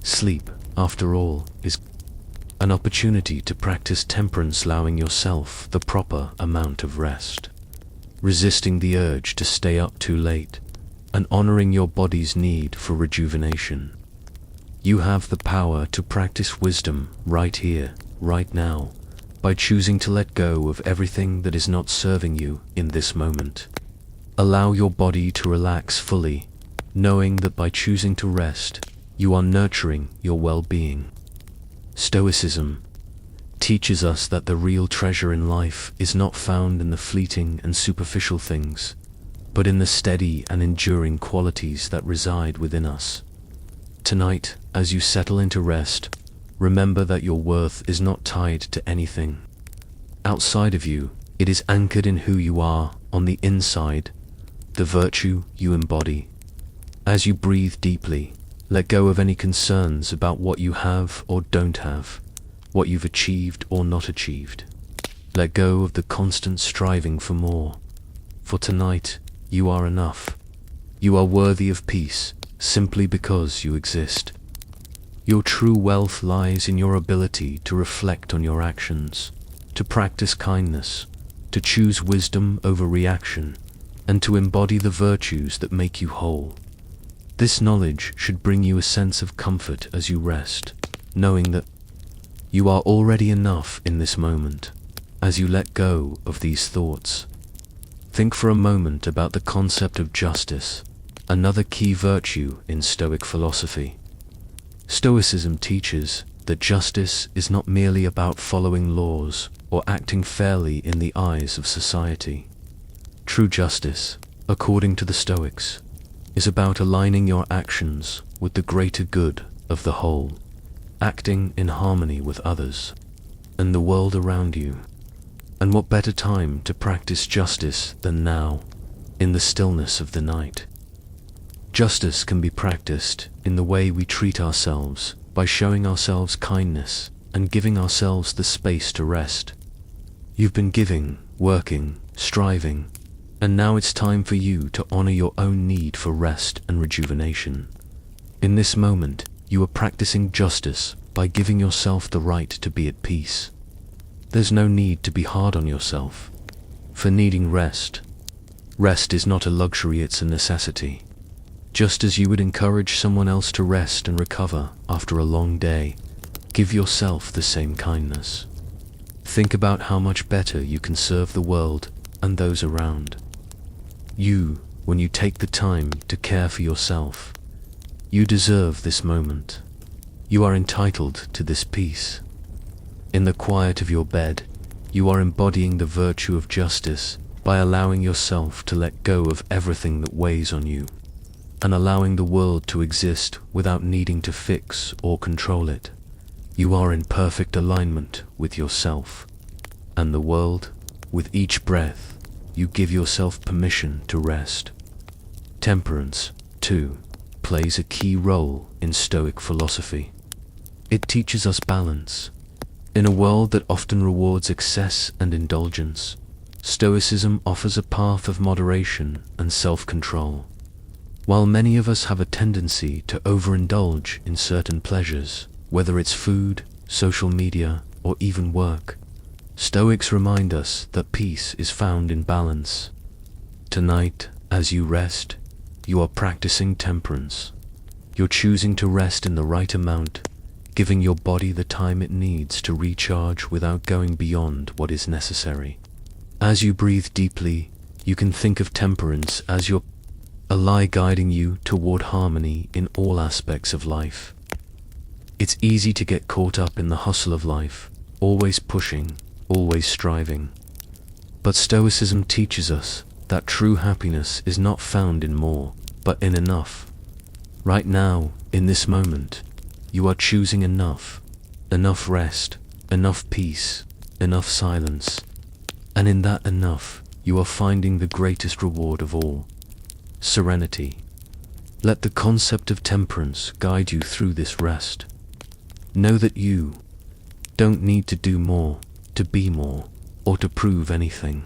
Sleep, after all, is an opportunity to practice temperance, allowing yourself the proper amount of rest, resisting the urge to stay up too late, and honoring your body's need for rejuvenation. You have the power to practice wisdom right here, right now, by choosing to let go of everything that is not serving you in this moment. Allow your body to relax fully, knowing that by choosing to rest, you are nurturing your well-being. Stoicism teaches us that the real treasure in life is not found in the fleeting and superficial things, but in the steady and enduring qualities that reside within us. Tonight, as you settle into rest, remember that your worth is not tied to anything outside of you. It is anchored in who you are on the inside, the virtue you embody. As you breathe deeply, let go of any concerns about what you have or don't have, what you've achieved or not achieved. Let go of the constant striving for more. For tonight, you are enough. You are worthy of peace, simply because you exist. Your true wealth lies in your ability to reflect on your actions, to practice kindness, to choose wisdom over reaction, and to embody the virtues that make you whole. This knowledge should bring you a sense of comfort as you rest, knowing that you are already enough in this moment. As you let go of these thoughts, think for a moment about the concept of justice, another key virtue in Stoic philosophy. Stoicism teaches that justice is not merely about following laws or acting fairly in the eyes of society. True justice, according to the Stoics, is about aligning your actions with the greater good of the whole, acting in harmony with others and the world around you. And what better time to practice justice than now, in the stillness of the night? Justice can be practiced in the way we treat ourselves, by showing ourselves kindness and giving ourselves the space to rest. You've been giving, working, striving, and now it's time for you to honor your own need for rest and rejuvenation. In this moment, you are practicing justice by giving yourself the right to be at peace. There's no need to be hard on yourself for needing rest. Rest is not a luxury, it's a necessity. Just as you would encourage someone else to rest and recover after a long day, give yourself the same kindness. Think about how much better you can serve the world and those around you when you take the time to care for yourself. You deserve this moment. You are entitled to this peace. In the quiet of your bed, you are embodying the virtue of justice by allowing yourself to let go of everything that weighs on you, and allowing the world to exist without needing to fix or control it. You are in perfect alignment with yourself and the world. With each breath, you give yourself permission to rest. Temperance, too, plays a key role in Stoic philosophy. It teaches us balance. In a world that often rewards excess and indulgence, Stoicism offers a path of moderation and self-control. While many of us have a tendency to overindulge in certain pleasures, whether it's food, social media, or even work, Stoics remind us that peace is found in balance. Tonight, as you rest, you are practicing temperance. You're choosing to rest in the right amount, giving your body the time it needs to recharge without going beyond what is necessary. As you breathe deeply, you can think of temperance as your ally guiding you toward harmony in all aspects of life. It's easy to get caught up in the hustle of life, always pushing, always striving. But Stoicism teaches us that true happiness is not found in more, but in enough. Right now, in this moment, you are choosing enough rest, enough peace, enough silence, and in that enough, you are finding the greatest reward of all: serenity. Let the concept of temperance guide you through this rest. Know that you don't need to do more, to be more, or to prove anything.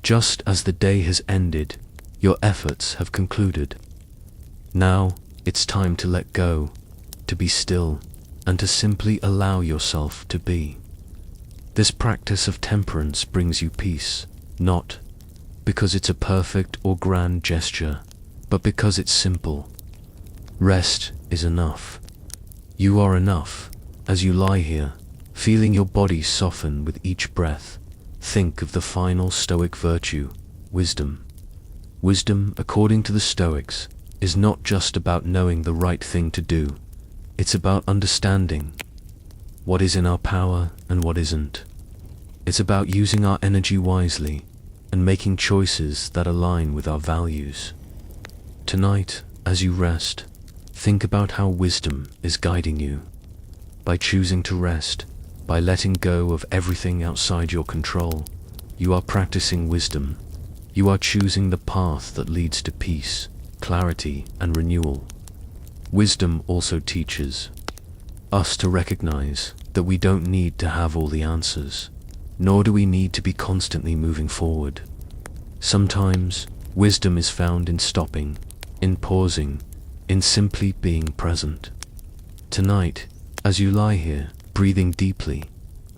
Just as the day has ended, your efforts have concluded. Now, it's time to let go, to be still, and to simply allow yourself to be. This practice of temperance brings you peace, not because it's a perfect or grand gesture, but because it's simple. Rest is enough. You are enough. As you lie here, feeling your body soften with each breath, think of the final Stoic virtue, wisdom. Wisdom, according to the Stoics, is not just about knowing the right thing to do. It's about understanding what is in our power and what isn't. It's about using our energy wisely and making choices that align with our values. Tonight, as you rest, think about how wisdom is guiding you. By choosing to rest, by letting go of everything outside your control, you are practicing wisdom. You are choosing the path that leads to peace, clarity, and renewal. Wisdom also teaches us to recognize that we don't need to have all the answers. nor do we need to be constantly moving forward. Sometimes, wisdom is found in stopping, in pausing, in simply being present. Tonight, as you lie here, breathing deeply,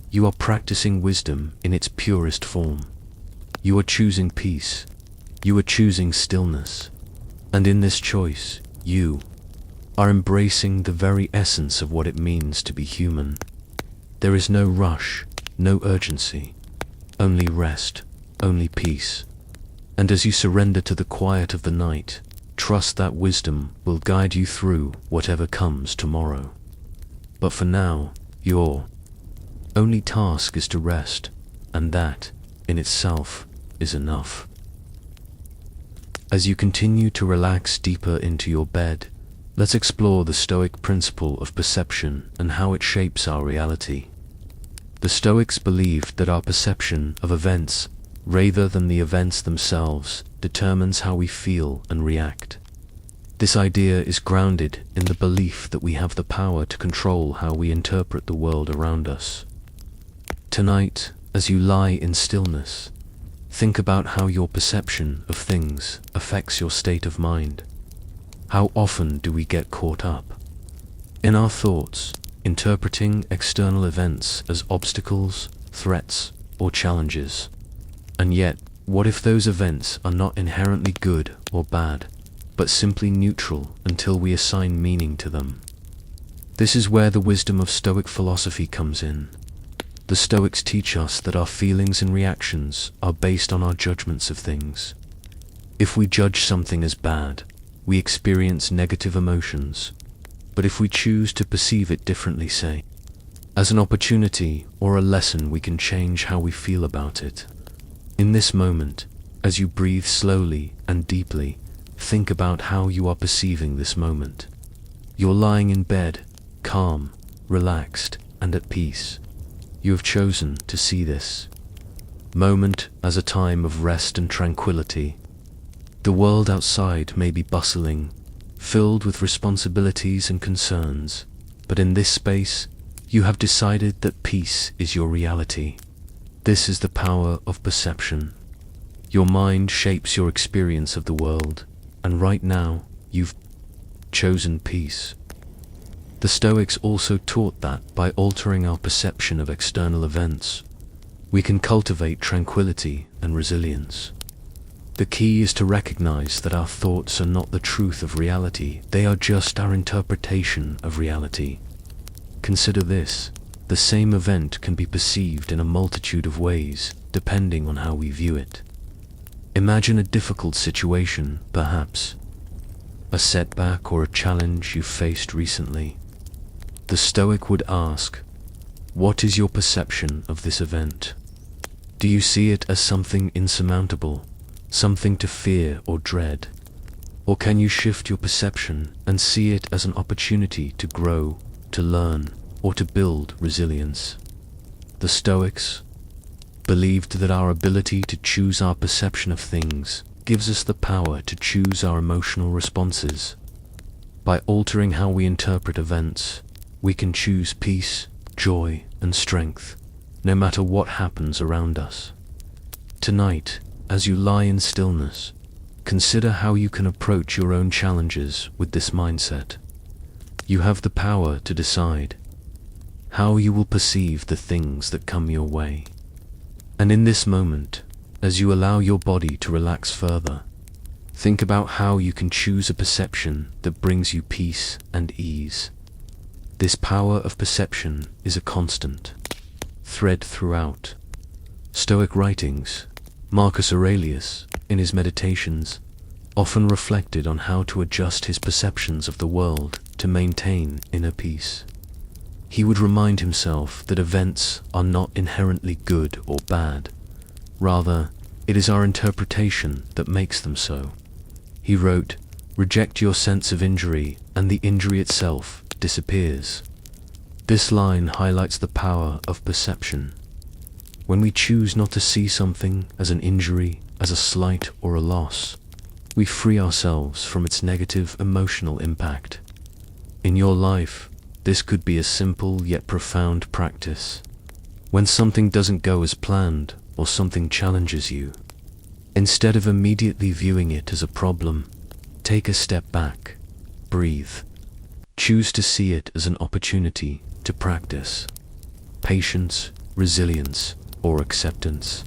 you are practicing wisdom in its purest form. You are choosing peace. You are choosing stillness. And in this choice, you are embracing the very essence of what it means to be human. There is no rush, no urgency, only rest, only peace. And as you surrender to the quiet of the night, trust that wisdom will guide you through whatever comes tomorrow. But for now, your only task is to rest, and that, in itself, is enough. As you continue to relax deeper into your bed, let's explore the Stoic principle of perception and how it shapes our reality. The Stoics believed that our perception of events, rather than the events themselves, determines how we feel and react. This idea is grounded in the belief that we have the power to control how we interpret the world around us. Tonight, as you lie in stillness, think about how your perception of things affects your state of mind. How often do we get caught up in our thoughts, interpreting external events as obstacles, threats, or challenges? And yet, what if those events are not inherently good or bad, but simply neutral until we assign meaning to them? This is where the wisdom of Stoic philosophy comes in. The Stoics teach us that our feelings and reactions are based on our judgments of things. If we judge something as bad, we experience negative emotions. But if we choose to perceive it differently, say, as an opportunity or a lesson, we can change how we feel about it. In this moment, as you breathe slowly and deeply, think about how you are perceiving this moment. You're lying in bed, calm, relaxed, and at peace. You have chosen to see this moment as a time of rest and tranquility. The world outside may be bustling, filled with responsibilities and concerns, but in this space, you have decided that peace is your reality. This is the power of perception. Your mind shapes your experience of the world, and right now, you've chosen peace. The Stoics also taught that by altering our perception of external events, we can cultivate tranquility and resilience. The key is to recognize that our thoughts are not the truth of reality, they are just our interpretation of reality. Consider this: the same event can be perceived in a multitude of ways, depending on how we view it. Imagine a difficult situation, perhaps a setback or a challenge you faced recently. The Stoic would ask, what is your perception of this event? Do you see it as something insurmountable, something to fear or dread? Or can you shift your perception and see it as an opportunity to grow, to learn, or to build resilience? The Stoics believed that our ability to choose our perception of things gives us the power to choose our emotional responses. By altering how we interpret events, we can choose peace, joy, and strength, no matter what happens around us. Tonight, as you lie in stillness, consider how you can approach your own challenges with this mindset. You have the power to decide how you will perceive the things that come your way. And in this moment, as you allow your body to relax further, think about how you can choose a perception that brings you peace and ease. This power of perception is a constant thread throughout Stoic writings. Marcus Aurelius, in his meditations, often reflected on how to adjust his perceptions of the world to maintain inner peace. He would remind himself that events are not inherently good or bad. Rather, it is our interpretation that makes them so. He wrote, "Reject your sense of injury, and the injury itself disappears." This line highlights the power of perception. When we choose not to see something as an injury, as a slight or a loss, we free ourselves from its negative emotional impact. In your life, this could be a simple yet profound practice. When something doesn't go as planned or something challenges you, instead of immediately viewing it as a problem, take a step back, breathe. Choose to see it as an opportunity to practice patience, resilience, or acceptance.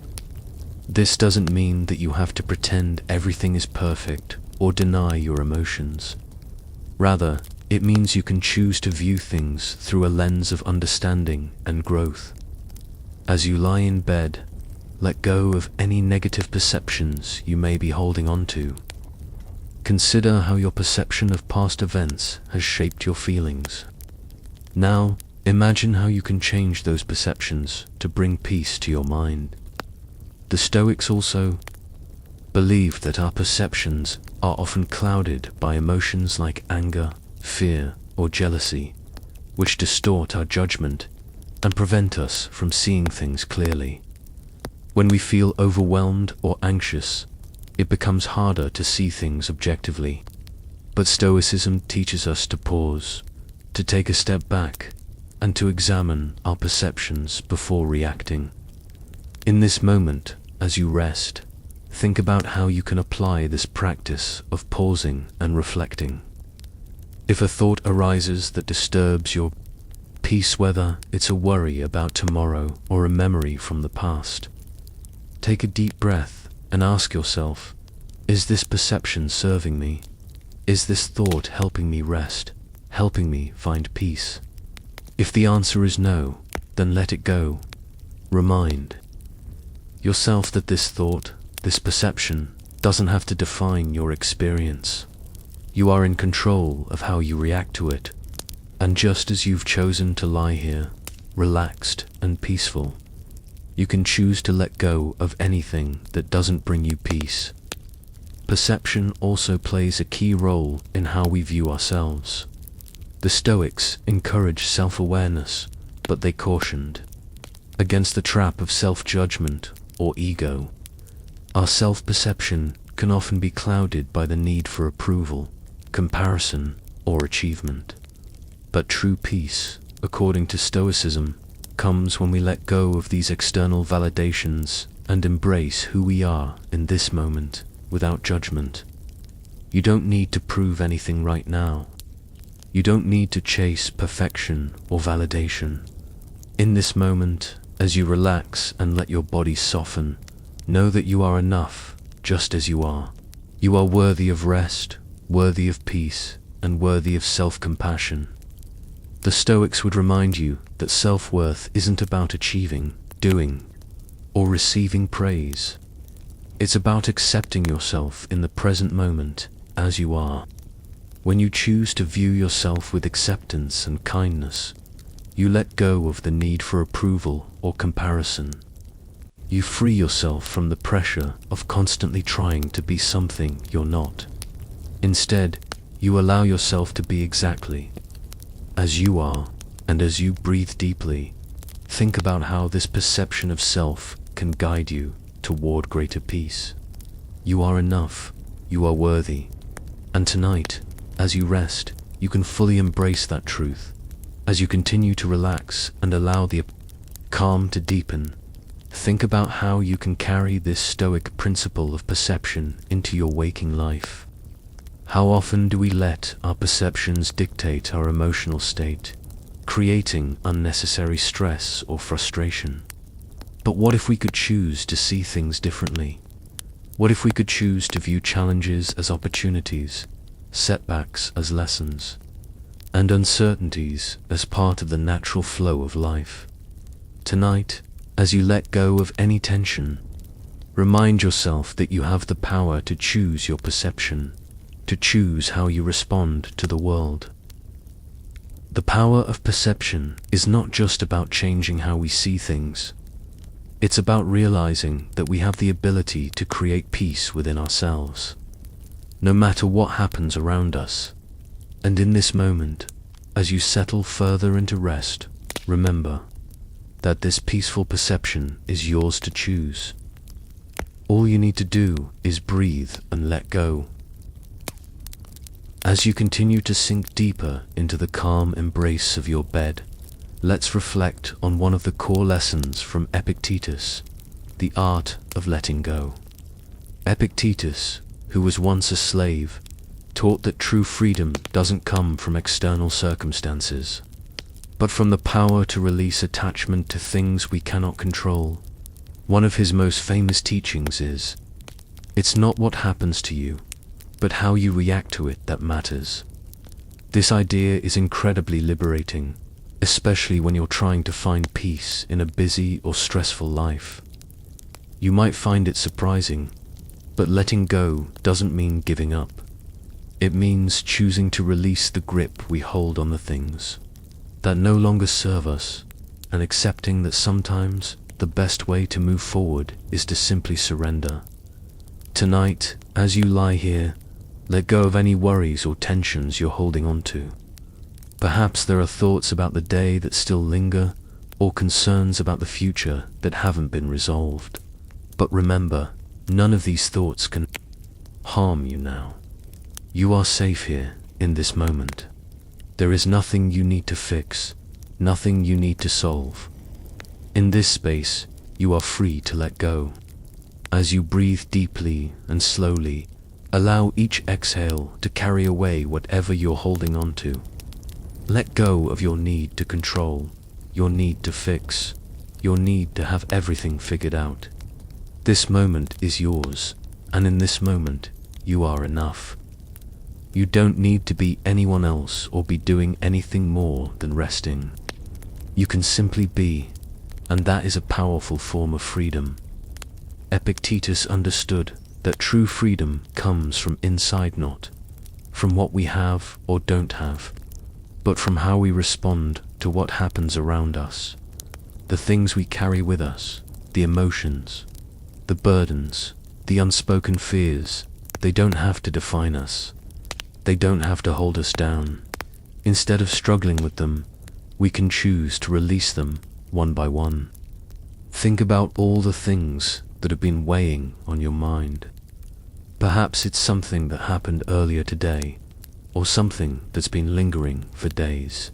This doesn't mean that you have to pretend everything is perfect or deny your emotions. Rather, it means you can choose to view things through a lens of understanding and growth. As you lie in bed, let go of any negative perceptions you may be holding on to. Consider how your perception of past events has shaped your feelings. Now, imagine how you can change those perceptions to bring peace to your mind. The Stoics also believed that our perceptions are often clouded by emotions like anger, fear, or jealousy, which distort our judgment and prevent us from seeing things clearly. When we feel overwhelmed or anxious, it becomes harder to see things objectively. But Stoicism teaches us to pause, to take a step back, and to examine our perceptions before reacting. In this moment, as you rest, think about how you can apply this practice of pausing and reflecting. If a thought arises that disturbs your peace, whether it's a worry about tomorrow or a memory from the past, take a deep breath and ask yourself, is this perception serving me? Is this thought helping me rest, helping me find peace? If the answer is no, then let it go. Remind yourself that this thought, this perception, doesn't have to define your experience. You are in control of how you react to it. And just as you've chosen to lie here, relaxed and peaceful, you can choose to let go of anything that doesn't bring you peace. Perception also plays a key role in how we view ourselves. The Stoics encouraged self-awareness, but they cautioned against the trap of self-judgment or ego. Our self-perception can often be clouded by the need for approval, comparison, or achievement. But true peace, according to Stoicism, comes when we let go of these external validations and embrace who we are in this moment without judgment. You don't need to prove anything right now. You don't need to chase perfection or validation. In this moment, as you relax and let your body soften, know that you are enough just as you are. You are worthy of rest, worthy of peace, and worthy of self-compassion. The Stoics would remind you that self-worth isn't about achieving, doing, or receiving praise. It's about accepting yourself in the present moment as you are. When you choose to view yourself with acceptance and kindness, you let go of the need for approval or comparison. You free yourself from the pressure of constantly trying to be something you're not. Instead, you allow yourself to be exactly as you are, and as you breathe deeply, think about how this perception of self can guide you toward greater peace. You are enough, you are worthy, and tonight, as you rest, you can fully embrace that truth. As you continue to relax and allow the calm to deepen, think about how you can carry this Stoic principle of perception into your waking life. How often do we let our perceptions dictate our emotional state, creating unnecessary stress or frustration? But what if we could choose to see things differently? What if we could choose to view challenges as opportunities, setbacks as lessons, and uncertainties as part of the natural flow of life? Tonight, as you let go of any tension, remind yourself that you have the power to choose your perception, to choose how you respond to the world. The power of perception is not just about changing how we see things. It's about realizing that we have the ability to create peace within ourselves, no matter what happens around us. And in this moment, as you settle further into rest, remember that this peaceful perception is yours to choose. All you need to do is breathe and let go. As you continue to sink deeper into the calm embrace of your bed, let's reflect on one of the core lessons from Epictetus, the art of letting go. Epictetus, who was once a slave, taught that true freedom doesn't come from external circumstances, but from the power to release attachment to things we cannot control. One of his most famous teachings is, "It's not what happens to you, but how you react to it that matters." This idea is incredibly liberating, especially when you're trying to find peace in a busy or stressful life. You might find it surprising, but letting go doesn't mean giving up. It means choosing to release the grip we hold on the things that no longer serve us, and accepting that sometimes the best way to move forward is to simply surrender. Tonight, as you lie here, let go of any worries or tensions you're holding on to. Perhaps there are thoughts about the day that still linger, or concerns about the future that haven't been resolved. But remember, none of these thoughts can harm you now. You are safe here, in this moment. There is nothing you need to fix, nothing you need to solve. In this space, you are free to let go. As you breathe deeply and slowly, allow each exhale to carry away whatever you're holding on to. Let go of your need to control, your need to fix, your need to have everything figured out. This moment is yours, and in this moment, you are enough. You don't need to be anyone else or be doing anything more than resting. You can simply be, and that is a powerful form of freedom. Epictetus understood that true freedom comes from inside, not from what we have or don't have, but from how we respond to what happens around us. The things we carry with us, the emotions, the burdens, the unspoken fears, they don't have to define us. They don't have to hold us down. Instead of struggling with them, we can choose to release them one by one. Think about all the things that have been weighing on your mind. Perhaps it's something that happened earlier today, or something that's been lingering for days.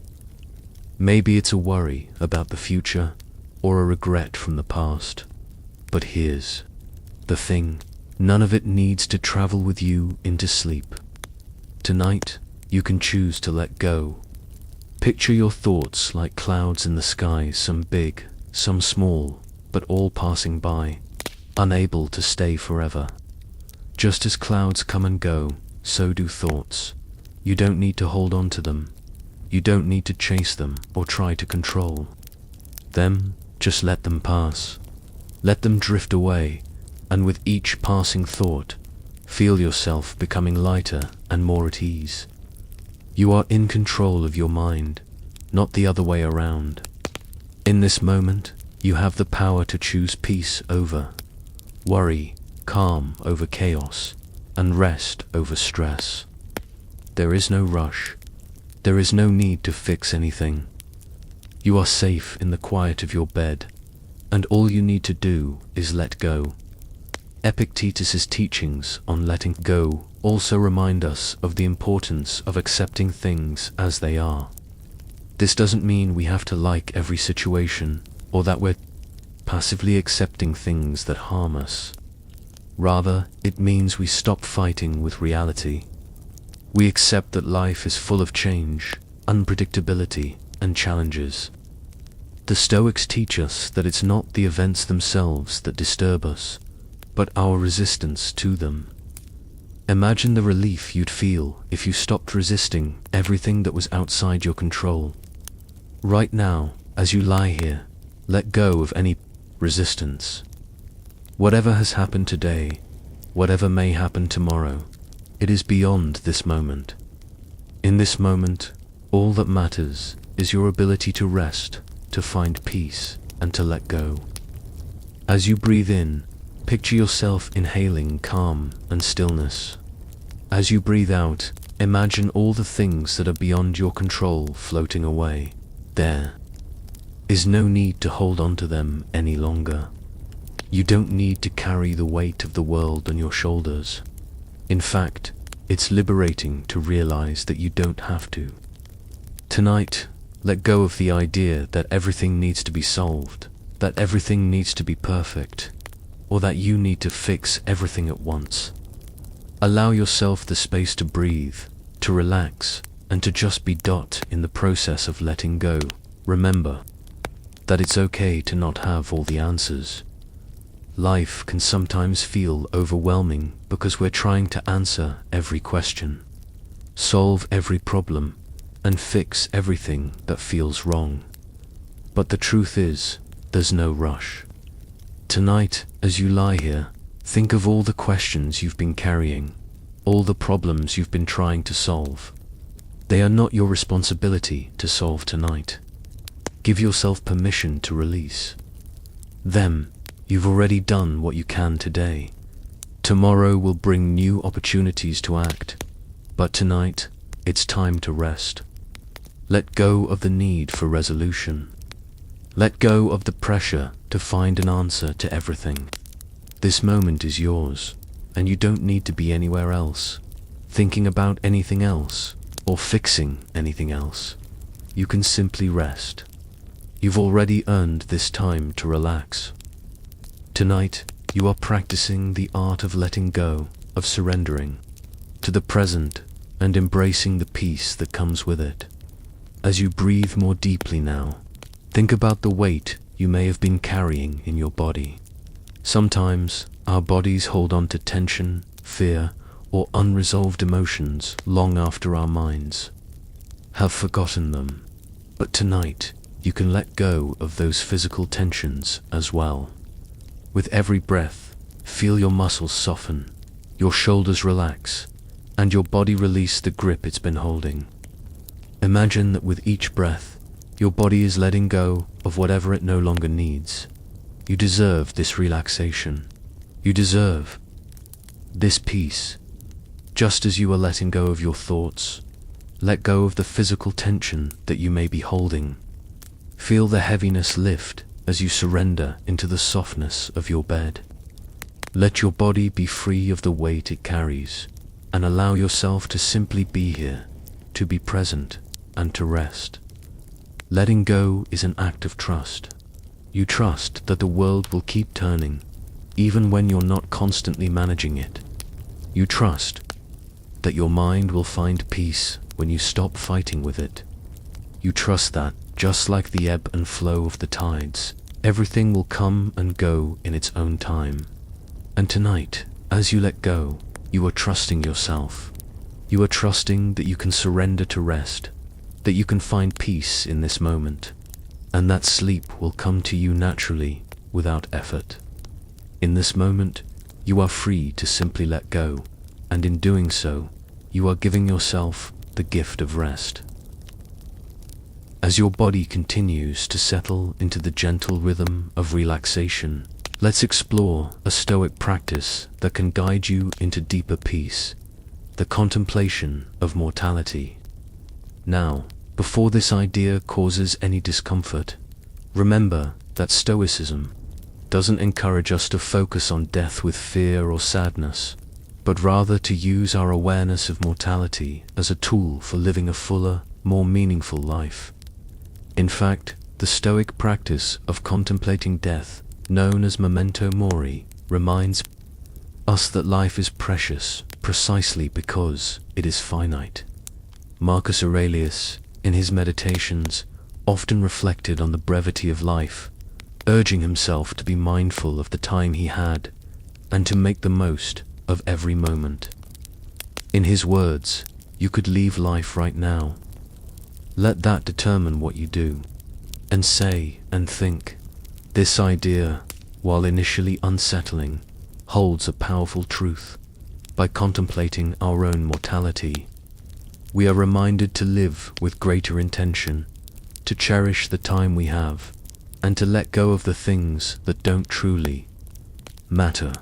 Maybe it's a worry about the future, or a regret from the past. But here's the thing, none of it needs to travel with you into sleep. Tonight, you can choose to let go. Picture your thoughts like clouds in the sky, some big, some small, but all passing by, unable to stay forever. Just as clouds come and go, so do thoughts. You don't need to hold on to them. You don't need to chase them or try to control them. Just let them pass. Let them drift away, and with each passing thought, feel yourself becoming lighter and more at ease. You are in control of your mind, not the other way around. In this moment, you have the power to choose peace over worry, calm over chaos, and rest over stress. There is no rush. There is no need to fix anything. You are safe in the quiet of your bed, and all you need to do is let go. Epictetus's teachings on letting go also remind us of the importance of accepting things as they are. This doesn't mean we have to like every situation, or that we're passively accepting things that harm us. Rather, it means we stop fighting with reality. We accept that life is full of change, unpredictability, and challenges. The Stoics teach us that it's not the events themselves that disturb us, but our resistance to them. Imagine the relief you'd feel if you stopped resisting everything that was outside your control. Right now, as you lie here, let go of any resistance. Whatever has happened today, whatever may happen tomorrow, it is beyond this moment. In this moment, all that matters is your ability to rest, to find peace, and to let go. As you breathe in, picture yourself inhaling calm and stillness. As you breathe out, imagine all the things that are beyond your control floating away. There is no need to hold on to them any longer. You don't need to carry the weight of the world on your shoulders. In fact, it's liberating to realize that you don't have to. Tonight, Let go of the idea that everything needs to be solved, that everything needs to be perfect, or that you need to fix everything at once. Allow yourself the space to breathe, to relax, and to just be in the process of letting go. Remember that it's okay to not have all the answers. Life can sometimes feel overwhelming because we're trying to answer every question, solve every problem, and fix everything that feels wrong. But the truth is, there's no rush. Tonight, as you lie here, think of all the questions you've been carrying, all the problems you've been trying to solve. They are not your responsibility to solve tonight. Give yourself permission to release them. You've already done what you can today. Tomorrow will bring new opportunities to act, but tonight, it's time to rest. Let go of the need for resolution. Let go of the pressure to find an answer to everything. This moment is yours, and you don't need to be anywhere else, thinking about anything else, or fixing anything else. You can simply rest. You've already earned this time to relax. Tonight, you are practicing the art of letting go, of surrendering to the present and embracing the peace that comes with it. As you breathe more deeply now, think about the weight you may have been carrying in your body. Sometimes, our bodies hold on to tension, fear, or unresolved emotions long after our minds have forgotten them. But tonight, you can let go of those physical tensions as well. With every breath, feel your muscles soften, your shoulders relax, and your body release the grip it's been holding. Imagine that with each breath, your body is letting go of whatever it no longer needs. You deserve this relaxation. You deserve this peace. Just as you are letting go of your thoughts, let go of the physical tension that you may be holding. Feel the heaviness lift as you surrender into the softness of your bed. Let your body be free of the weight it carries, and allow yourself to simply be here, to be present, and to rest. Letting go is an act of trust. You trust that the world will keep turning, even when you're not constantly managing it. You trust that your mind will find peace when you stop fighting with it. You trust that, just like the ebb and flow of the tides, everything will come and go in its own time. And tonight, as you let go, you are trusting yourself. You are trusting that you can surrender to rest, that you can find peace in this moment, and that sleep will come to you naturally, without effort. In this moment, you are free to simply let go, and in doing so, you are giving yourself the gift of rest. As your body continues to settle into the gentle rhythm of relaxation, let's explore a Stoic practice that can guide you into deeper peace, the contemplation of mortality. Now, before this idea causes any discomfort, remember that Stoicism doesn't encourage us to focus on death with fear or sadness, but rather to use our awareness of mortality as a tool for living a fuller, more meaningful life. In fact, the Stoic practice of contemplating death, known as memento mori, reminds us that life is precious precisely because it is finite. Marcus Aurelius, in his meditations, often reflected on the brevity of life, urging himself to be mindful of the time he had and to make the most of every moment. In his words, you could leave life right now. Let that determine what you do, and say and think. This idea, while initially unsettling, holds a powerful truth. By contemplating our own mortality, we are reminded to live with greater intention, to cherish the time we have, and to let go of the things that don't truly matter.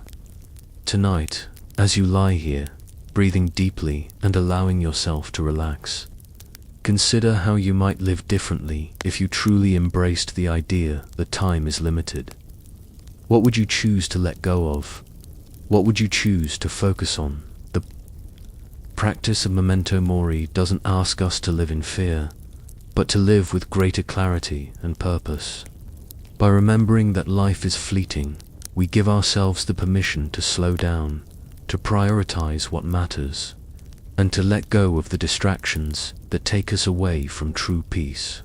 Tonight, as you lie here, breathing deeply and allowing yourself to relax, consider how you might live differently if you truly embraced the idea that time is limited. What would you choose to let go of? What would you choose to focus on? The practice of memento mori doesn't ask us to live in fear, but to live with greater clarity and purpose. By remembering that life is fleeting, we give ourselves the permission to slow down, to prioritize what matters, and to let go of the distractions that take us away from true peace.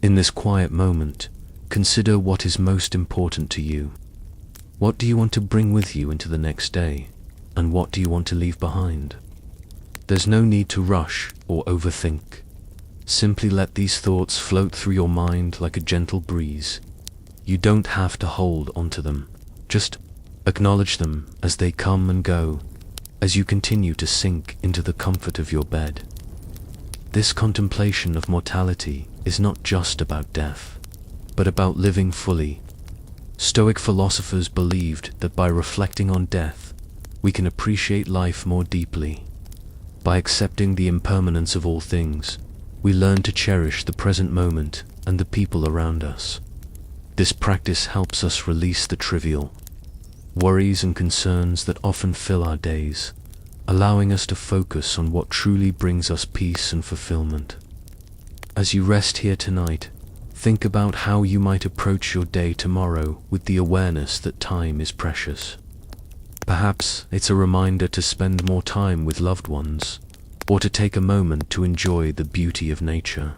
In this quiet moment, consider what is most important to you. What do you want to bring with you into the next day, and what do you want to leave behind? There's no need to rush or overthink. Simply let these thoughts float through your mind like a gentle breeze. You don't have to hold onto them. Just acknowledge them as they come and go, as you continue to sink into the comfort of your bed. This contemplation of mortality is not just about death, but about living fully. Stoic philosophers believed that by reflecting on death, we can appreciate life more deeply. By accepting the impermanence of all things, we learn to cherish the present moment and the people around us. This practice helps us release the trivial worries and concerns that often fill our days, allowing us to focus on what truly brings us peace and fulfillment. As you rest here tonight, think about how you might approach your day tomorrow with the awareness that time is precious. Perhaps it's a reminder to spend more time with loved ones, or to take a moment to enjoy the beauty of nature.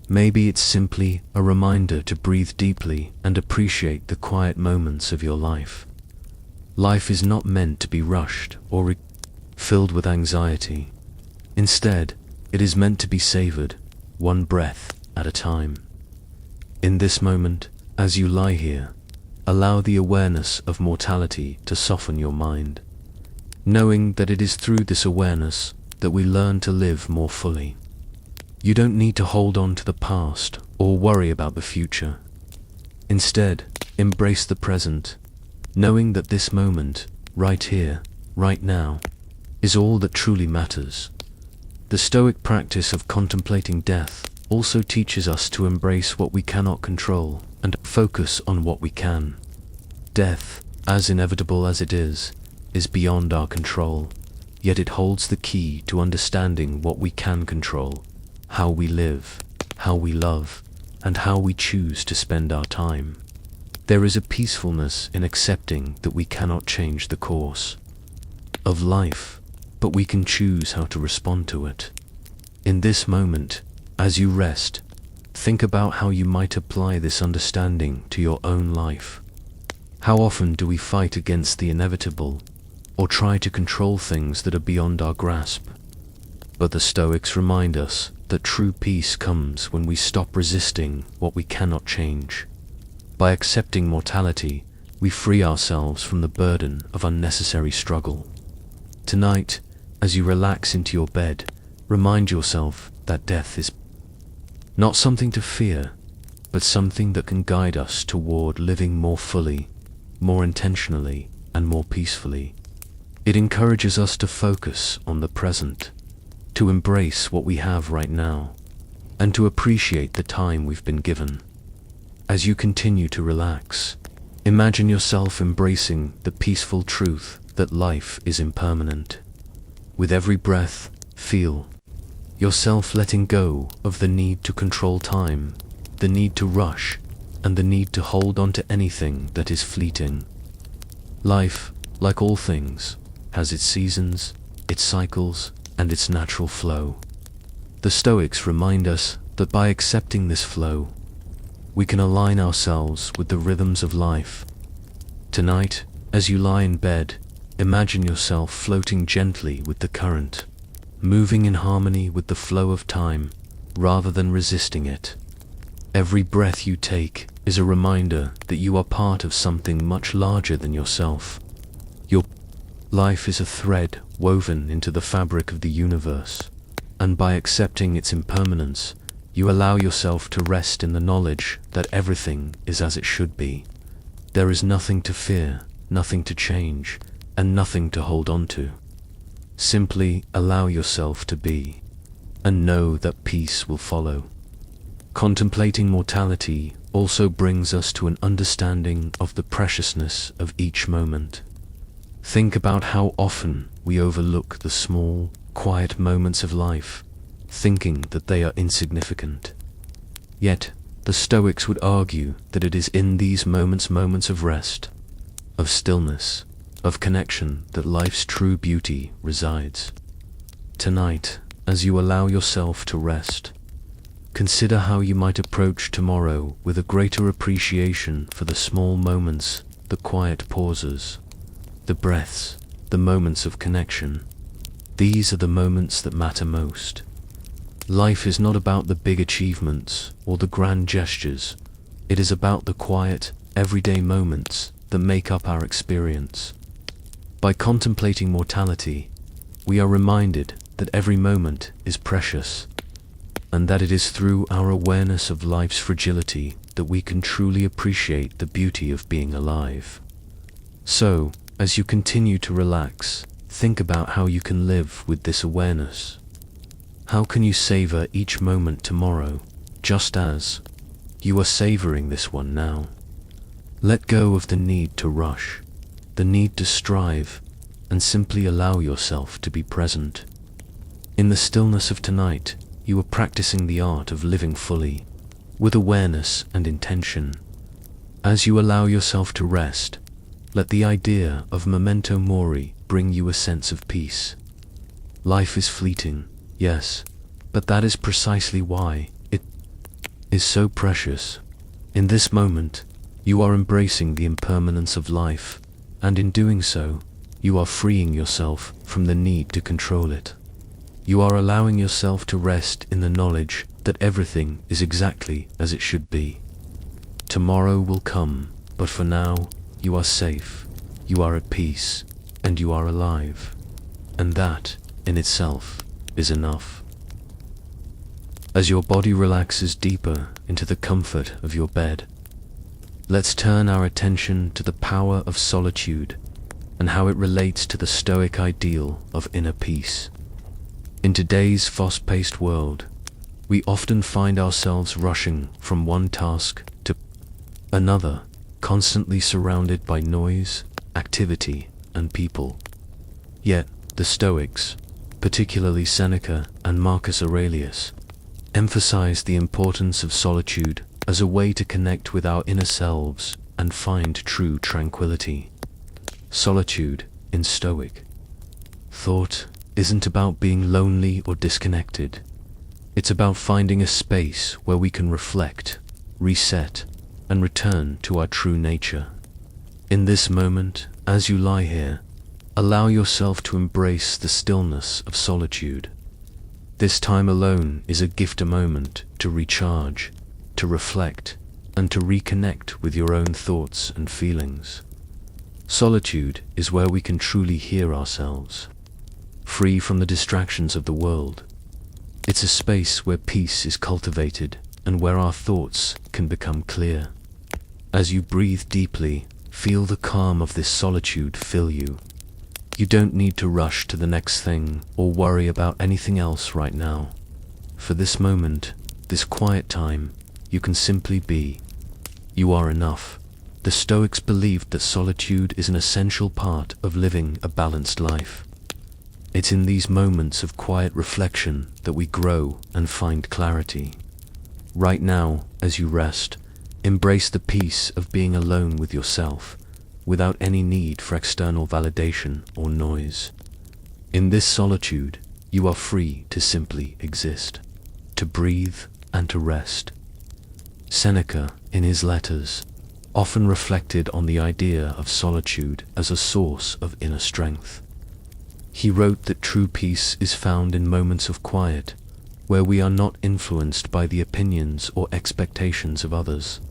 Maybe it's simply a reminder to breathe deeply and appreciate the quiet moments of your life. Life is not meant to be rushed or filled with anxiety. Instead, it is meant to be savored, one breath at a time. In this moment, as you lie here, allow the awareness of mortality to soften your mind, knowing that it is through this awareness that we learn to live more fully. You don't need to hold on to the past or worry about the future. Instead, embrace the present, knowing that this moment, right here, right now, is all that truly matters. The Stoic practice of contemplating death also teaches us to embrace what we cannot control and focus on what we can. Death, as inevitable as it is beyond our control, yet it holds the key to understanding what we can control, how we live, how we love, and how we choose to spend our time. There is a peacefulness in accepting that we cannot change the course of life, but we can choose how to respond to it. In this moment, as you rest, think about how you might apply this understanding to your own life. How often do we fight against the inevitable, or try to control things that are beyond our grasp? But the Stoics remind us that true peace comes when we stop resisting what we cannot change. By accepting mortality, we free ourselves from the burden of unnecessary struggle. Tonight, as you relax into your bed, remind yourself that death is not something to fear, but something that can guide us toward living more fully, more intentionally, and more peacefully. It encourages us to focus on the present, to embrace what we have right now, and to appreciate the time we've been given. As you continue to relax, imagine yourself embracing the peaceful truth that life is impermanent. With every breath, feel yourself letting go of the need to control time, the need to rush, and the need to hold on to anything that is fleeting. Life, like all things, has its seasons, its cycles, and its natural flow. The Stoics remind us that by accepting this flow, we can align ourselves with the rhythms of life. Tonight, as you lie in bed, imagine yourself floating gently with the current, moving in harmony with the flow of time, rather than resisting it. Every breath you take is a reminder that you are part of something much larger than yourself. Your life is a thread woven into the fabric of the universe, and by accepting its impermanence, you allow yourself to rest in the knowledge that everything is as it should be. There is nothing to fear, nothing to change, and nothing to hold on to. Simply allow yourself to be, and know that peace will follow. Contemplating mortality also brings us to an understanding of the preciousness of each moment. Think about how often we overlook the small, quiet moments of life, thinking that they are insignificant. Yet, the Stoics would argue that it is in these moments of rest, of stillness, of connection that life's true beauty resides. Tonight, as you allow yourself to rest, consider how you might approach tomorrow with a greater appreciation for the small moments, the quiet pauses, the breaths, the moments of connection. These are the moments that matter most. Life is not about the big achievements or the grand gestures. It is about the quiet, everyday moments that make up our experience. By contemplating mortality, we are reminded that every moment is precious, and that it is through our awareness of life's fragility that we can truly appreciate the beauty of being alive. So, as you continue to relax, think about how you can live with this awareness. How can you savor each moment tomorrow, just as you are savoring this one now? Let go of the need to rush, the need to strive, and simply allow yourself to be present. In the stillness of tonight, you are practicing the art of living fully, with awareness and intention. As you allow yourself to rest, let the idea of memento mori bring you a sense of peace. Life is fleeting, yes, but that is precisely why it is so precious. In this moment, you are embracing the impermanence of life, and in doing so, you are freeing yourself from the need to control it. You are allowing yourself to rest in the knowledge that everything is exactly as it should be. Tomorrow will come, but for now, you are safe, you are at peace, and you are alive. And that, in itself, is enough. As your body relaxes deeper into the comfort of your bed, let's turn our attention to the power of solitude and how it relates to the Stoic ideal of inner peace. In today's fast-paced world, we often find ourselves rushing from one task to another, constantly surrounded by noise, activity, and people. Yet, the Stoics, particularly Seneca and Marcus Aurelius, emphasize the importance of solitude as a way to connect with our inner selves and find true tranquility. Solitude, in Stoic thought, isn't about being lonely or disconnected. It's about finding a space where we can reflect, reset, and return to our true nature. In this moment, as you lie here, allow yourself to embrace the stillness of solitude. This time alone is a gift, a moment to recharge, to reflect, and to reconnect with your own thoughts and feelings. Solitude is where we can truly hear ourselves, free from the distractions of the world. It's a space where peace is cultivated and where our thoughts can become clear. As you breathe deeply, feel the calm of this solitude fill you. You don't need to rush to the next thing or worry about anything else right now. For this moment, this quiet time, you can simply be. You are enough. The Stoics believed that solitude is an essential part of living a balanced life. It's in these moments of quiet reflection that we grow and find clarity. Right now, as you rest, embrace the peace of being alone with yourself, without any need for external validation or noise. In this solitude, you are free to simply exist, to breathe and to rest. Seneca, in his letters, often reflected on the idea of solitude as a source of inner strength. He wrote that true peace is found in moments of quiet, where we are not influenced by the opinions or expectations of others.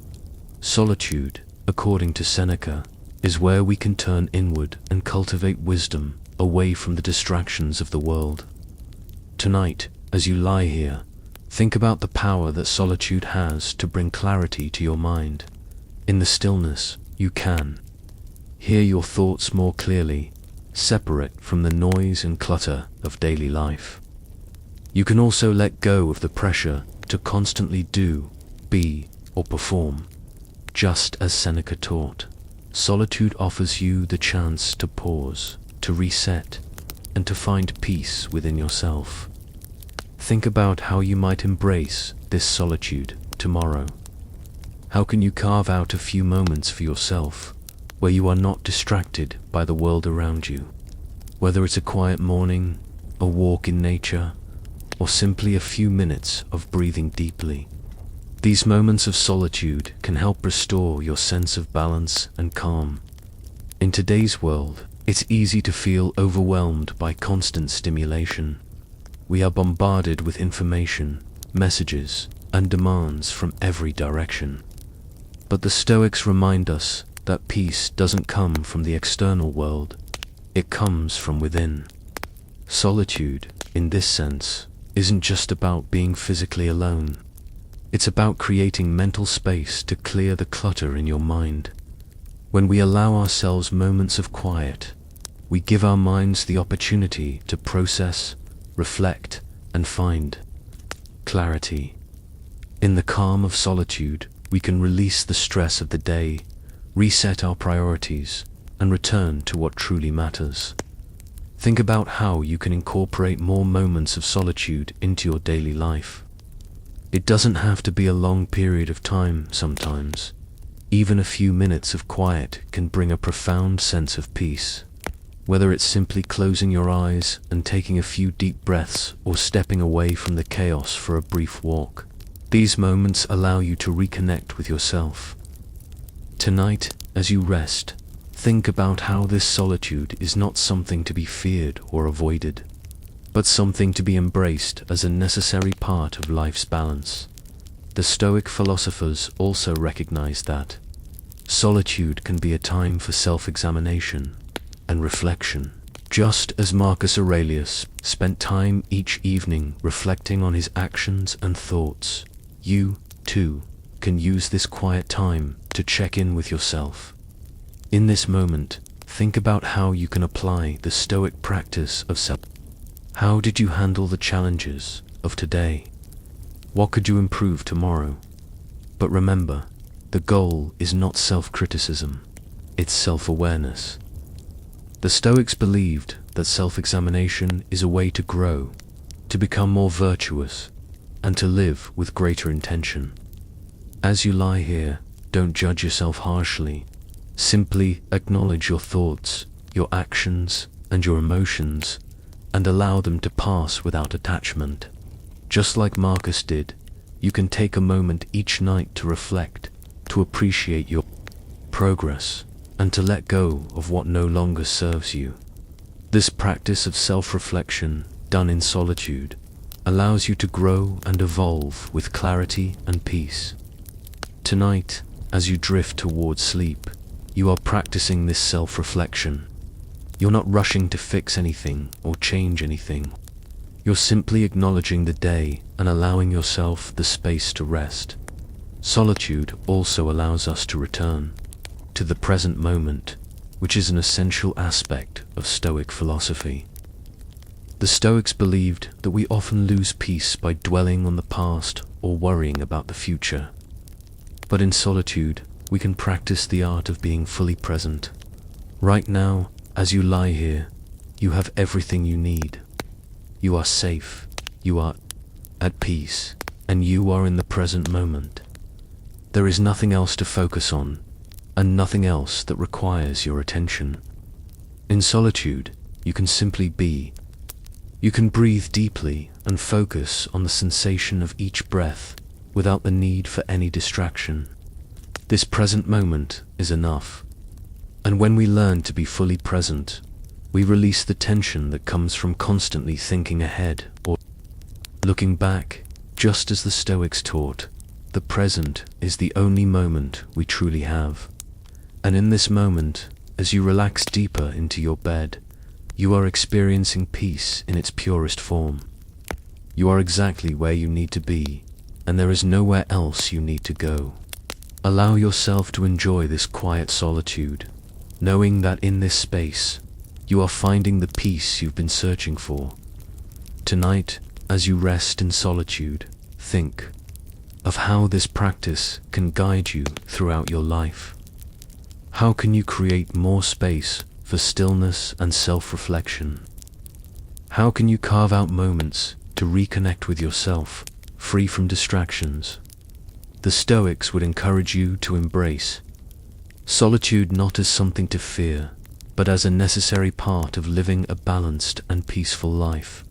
Solitude, according to Seneca, is where we can turn inward and cultivate wisdom away from the distractions of the world. Tonight, as you lie here, think about the power that solitude has to bring clarity to your mind. In the stillness, you can hear your thoughts more clearly, separate from the noise and clutter of daily life. You can also let go of the pressure to constantly do, be, or perform. Just as Seneca taught, solitude offers you the chance to pause, to reset, and to find peace within yourself. Think about how you might embrace this solitude tomorrow. How can you carve out a few moments for yourself where you are not distracted by the world around you? Whether it's a quiet morning, a walk in nature, or simply a few minutes of breathing deeply. These moments of solitude can help restore your sense of balance and calm. In today's world, it's easy to feel overwhelmed by constant stimulation. We are bombarded with information, messages, and demands from every direction. But the Stoics remind us that peace doesn't come from the external world, it comes from within. Solitude, in this sense, isn't just about being physically alone. It's about creating mental space to clear the clutter in your mind. When we allow ourselves moments of quiet, we give our minds the opportunity to process, reflect, and find clarity. In the calm of solitude, we can release the stress of the day, reset our priorities, and return to what truly matters. Think about how you can incorporate more moments of solitude into your daily life. It doesn't have to be a long period of time sometimes. Even a few minutes of quiet can bring a profound sense of peace. Whether it's simply closing your eyes and taking a few deep breaths or stepping away from the chaos for a brief walk, these moments allow you to reconnect with yourself. Tonight, as you rest, think about how this solitude is not something to be feared or avoided, but something to be embraced as a necessary part of life's balance. The Stoic philosophers also recognize that solitude can be a time for self-examination and reflection. Just as Marcus Aurelius spent time each evening reflecting on his actions and thoughts, you, too, can use this quiet time to check in with yourself. In this moment, think about how you can apply the Stoic practice of self. How did you handle the challenges of today? What could you improve tomorrow? But remember, the goal is not self-criticism, it's self-awareness. The Stoics believed that self-examination is a way to grow, to become more virtuous, and to live with greater intention. As you lie here, don't judge yourself harshly. Simply acknowledge your thoughts, your actions, and your emotions, and allow them to pass without attachment. Just like Marcus did, you can take a moment each night to reflect, to appreciate your progress, and to let go of what no longer serves you. This practice of self-reflection, done in solitude, allows you to grow and evolve with clarity and peace. Tonight, as you drift towards sleep, you are practicing this self-reflection. You're not rushing to fix anything or change anything. You're simply acknowledging the day and allowing yourself the space to rest. Solitude also allows us to return to the present moment, which is an essential aspect of Stoic philosophy. The Stoics believed that we often lose peace by dwelling on the past or worrying about the future. But in solitude, we can practice the art of being fully present. Right now, as you lie here, you have everything you need. You are safe, you are at peace, and you are in the present moment. There is nothing else to focus on, and nothing else that requires your attention. In solitude, you can simply be. You can breathe deeply and focus on the sensation of each breath without the need for any distraction. This present moment is enough. And when we learn to be fully present, we release the tension that comes from constantly thinking ahead or looking back. Just as the Stoics taught, the present is the only moment we truly have. And in this moment, as you relax deeper into your bed, you are experiencing peace in its purest form. You are exactly where you need to be, and there is nowhere else you need to go. Allow yourself to enjoy this quiet solitude, knowing that in this space, you are finding the peace you've been searching for. Tonight, as you rest in solitude, think of how this practice can guide you throughout your life. How can you create more space for stillness and self-reflection? How can you carve out moments to reconnect with yourself, free from distractions. The Stoics would encourage you to embrace solitude not as something to fear, but as a necessary part of living a balanced and peaceful life.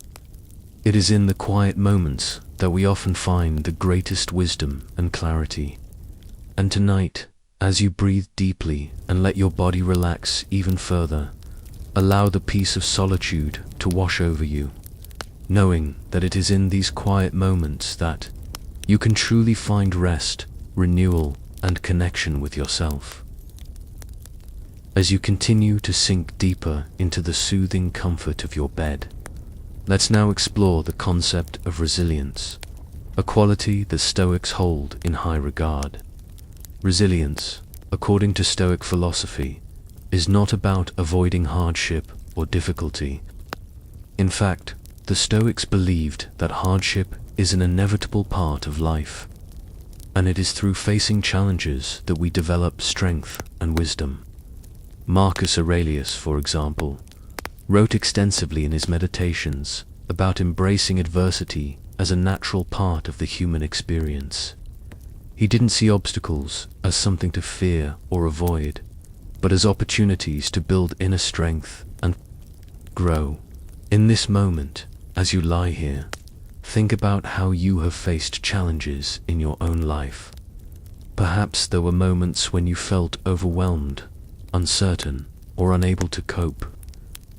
It is in the quiet moments that we often find the greatest wisdom and clarity. And tonight, as you breathe deeply and let your body relax even further, allow the peace of solitude to wash over you, knowing that it is in these quiet moments that you can truly find rest, renewal, and connection with yourself. As you continue to sink deeper into the soothing comfort of your bed, let's now explore the concept of resilience, a quality that Stoics hold in high regard. Resilience, according to Stoic philosophy, is not about avoiding hardship or difficulty. In fact, the Stoics believed that hardship is an inevitable part of life, and it is through facing challenges that we develop strength and wisdom. Marcus Aurelius, for example, wrote extensively in his Meditations about embracing adversity as a natural part of the human experience. He didn't see obstacles as something to fear or avoid, but as opportunities to build inner strength and grow. In this moment, as you lie here, think about how you have faced challenges in your own life. Perhaps there were moments when you felt overwhelmed, uncertain, or unable to cope.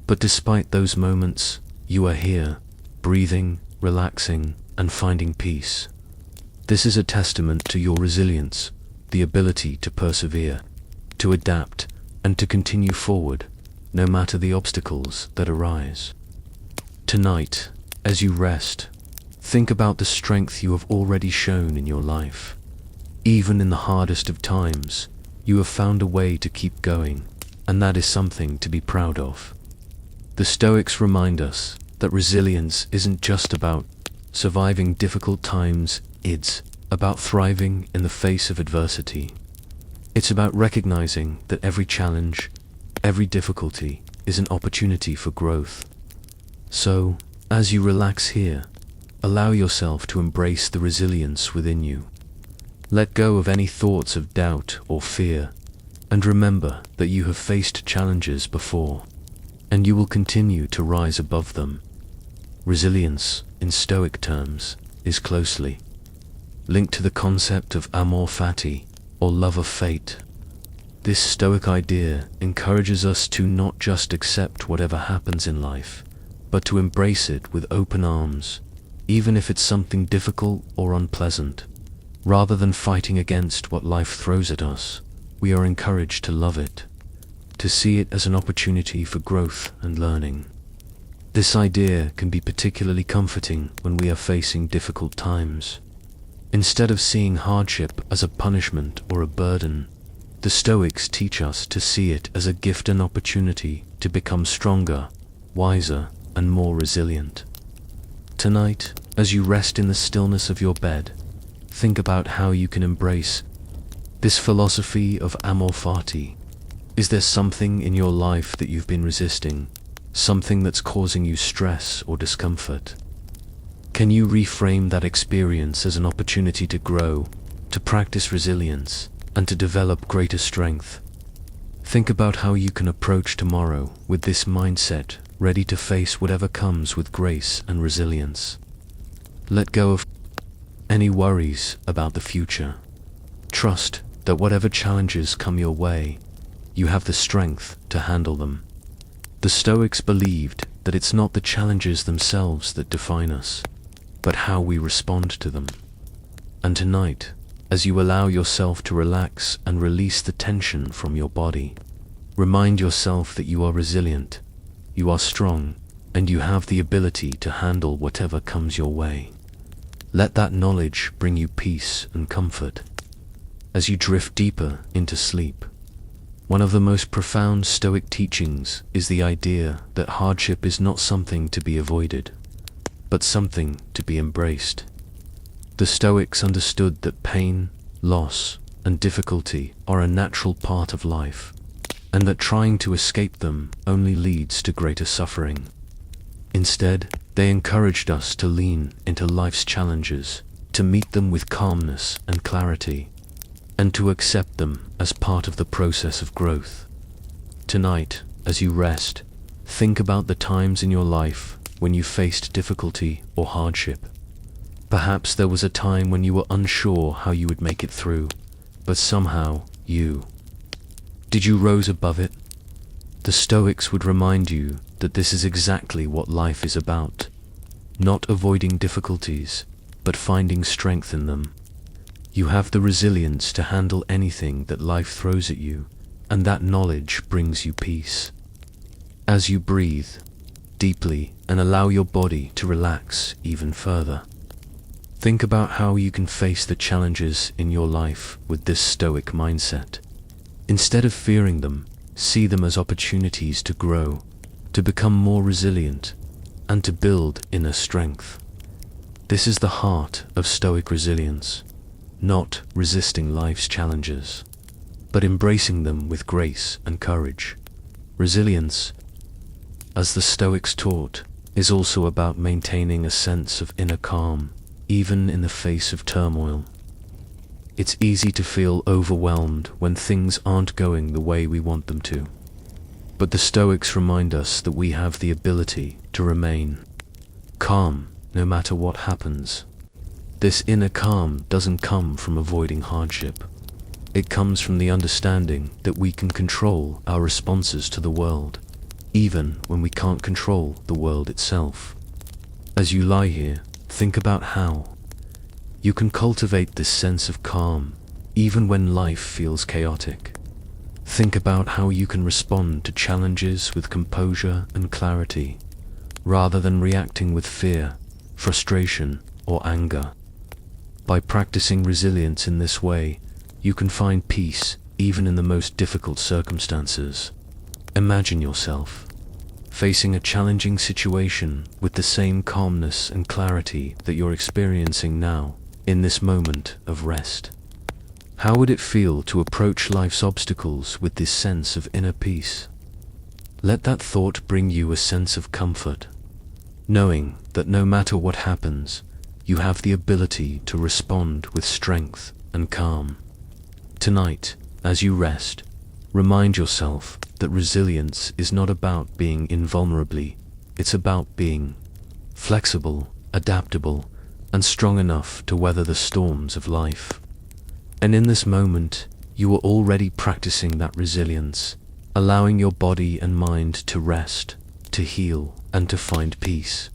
But despite those moments, you are here, breathing, relaxing, and finding peace. This is a testament to your resilience, the ability to persevere, to adapt, and to continue forward, no matter the obstacles that arise. Tonight, as you rest, think about the strength you have already shown in your life. Even in the hardest of times, you have found a way to keep going, and that is something to be proud of. The Stoics remind us that resilience isn't just about surviving difficult times, it's about thriving in the face of adversity. It's about recognizing that every challenge, every difficulty is an opportunity for growth. So, as you relax here, allow yourself to embrace the resilience within you. Let go of any thoughts of doubt or fear, and remember that you have faced challenges before, and you will continue to rise above them. Resilience, in Stoic terms, is closely linked to the concept of amor fati, or love of fate. This Stoic idea encourages us to not just accept whatever happens in life, but to embrace it with open arms, even if it's something difficult or unpleasant. Rather than fighting against what life throws at us, we are encouraged to love it, to see it as an opportunity for growth and learning. This idea can be particularly comforting when we are facing difficult times. Instead of seeing hardship as a punishment or a burden, the Stoics teach us to see it as a gift and opportunity to become stronger, wiser, and more resilient. Tonight, as you rest in the stillness of your bed, think about how you can embrace this philosophy of amor fati. Is there something in your life that you've been resisting, something that's causing you stress or discomfort? Can you reframe that experience as an opportunity to grow, to practice resilience, and to develop greater strength? Think about how you can approach tomorrow with this mindset, ready to face whatever comes with grace and resilience. Let go of any worries about the future. Trust that whatever challenges come your way, you have the strength to handle them. The Stoics believed that it's not the challenges themselves that define us, but how we respond to them. And tonight, as you allow yourself to relax and release the tension from your body, remind yourself that you are resilient, you are strong, and you have the ability to handle whatever comes your way. Let that knowledge bring you peace and comfort as you drift deeper into sleep. One of the most profound Stoic teachings is the idea that hardship is not something to be avoided, but something to be embraced. The Stoics understood that pain, loss, and difficulty are a natural part of life, and that trying to escape them only leads to greater suffering. Instead, they encouraged us to lean into life's challenges, to meet them with calmness and clarity, and to accept them as part of the process of growth. Tonight, as you rest, think about the times in your life when you faced difficulty or hardship. Perhaps there was a time when you were unsure how you would make it through, but somehow Did you rose above it? The Stoics would remind you that this is exactly what life is about. Not avoiding difficulties, but finding strength in them. You have the resilience to handle anything that life throws at you, and that knowledge brings you peace. As you breathe deeply and allow your body to relax even further, think about how you can face the challenges in your life with this Stoic mindset. Instead of fearing them, see them as opportunities to grow, to become more resilient, and to build inner strength. This is the heart of Stoic resilience, not resisting life's challenges, but embracing them with grace and courage. Resilience, as the Stoics taught, is also about maintaining a sense of inner calm, even in the face of turmoil. It's easy to feel overwhelmed when things aren't going the way we want them to. But the Stoics remind us that we have the ability to remain calm no matter what happens. This inner calm doesn't come from avoiding hardship. It comes from the understanding that we can control our responses to the world, even when we can't control the world itself. As you lie here, think about how you can cultivate this sense of calm, even when life feels chaotic. Think about how you can respond to challenges with composure and clarity, rather than reacting with fear, frustration, or anger. By practicing resilience in this way, you can find peace even in the most difficult circumstances. Imagine yourself facing a challenging situation with the same calmness and clarity that you're experiencing now, in this moment of rest. How would it feel to approach life's obstacles with this sense of inner peace? Let that thought bring you a sense of comfort, knowing that no matter what happens, you have the ability to respond with strength and calm. Tonight, as you rest, remind yourself that resilience is not about being invulnerable, it's about being flexible, adaptable, and strong enough to weather the storms of life. And in this moment, you are already practicing that resilience, allowing your body and mind to rest, to heal, and to find peace.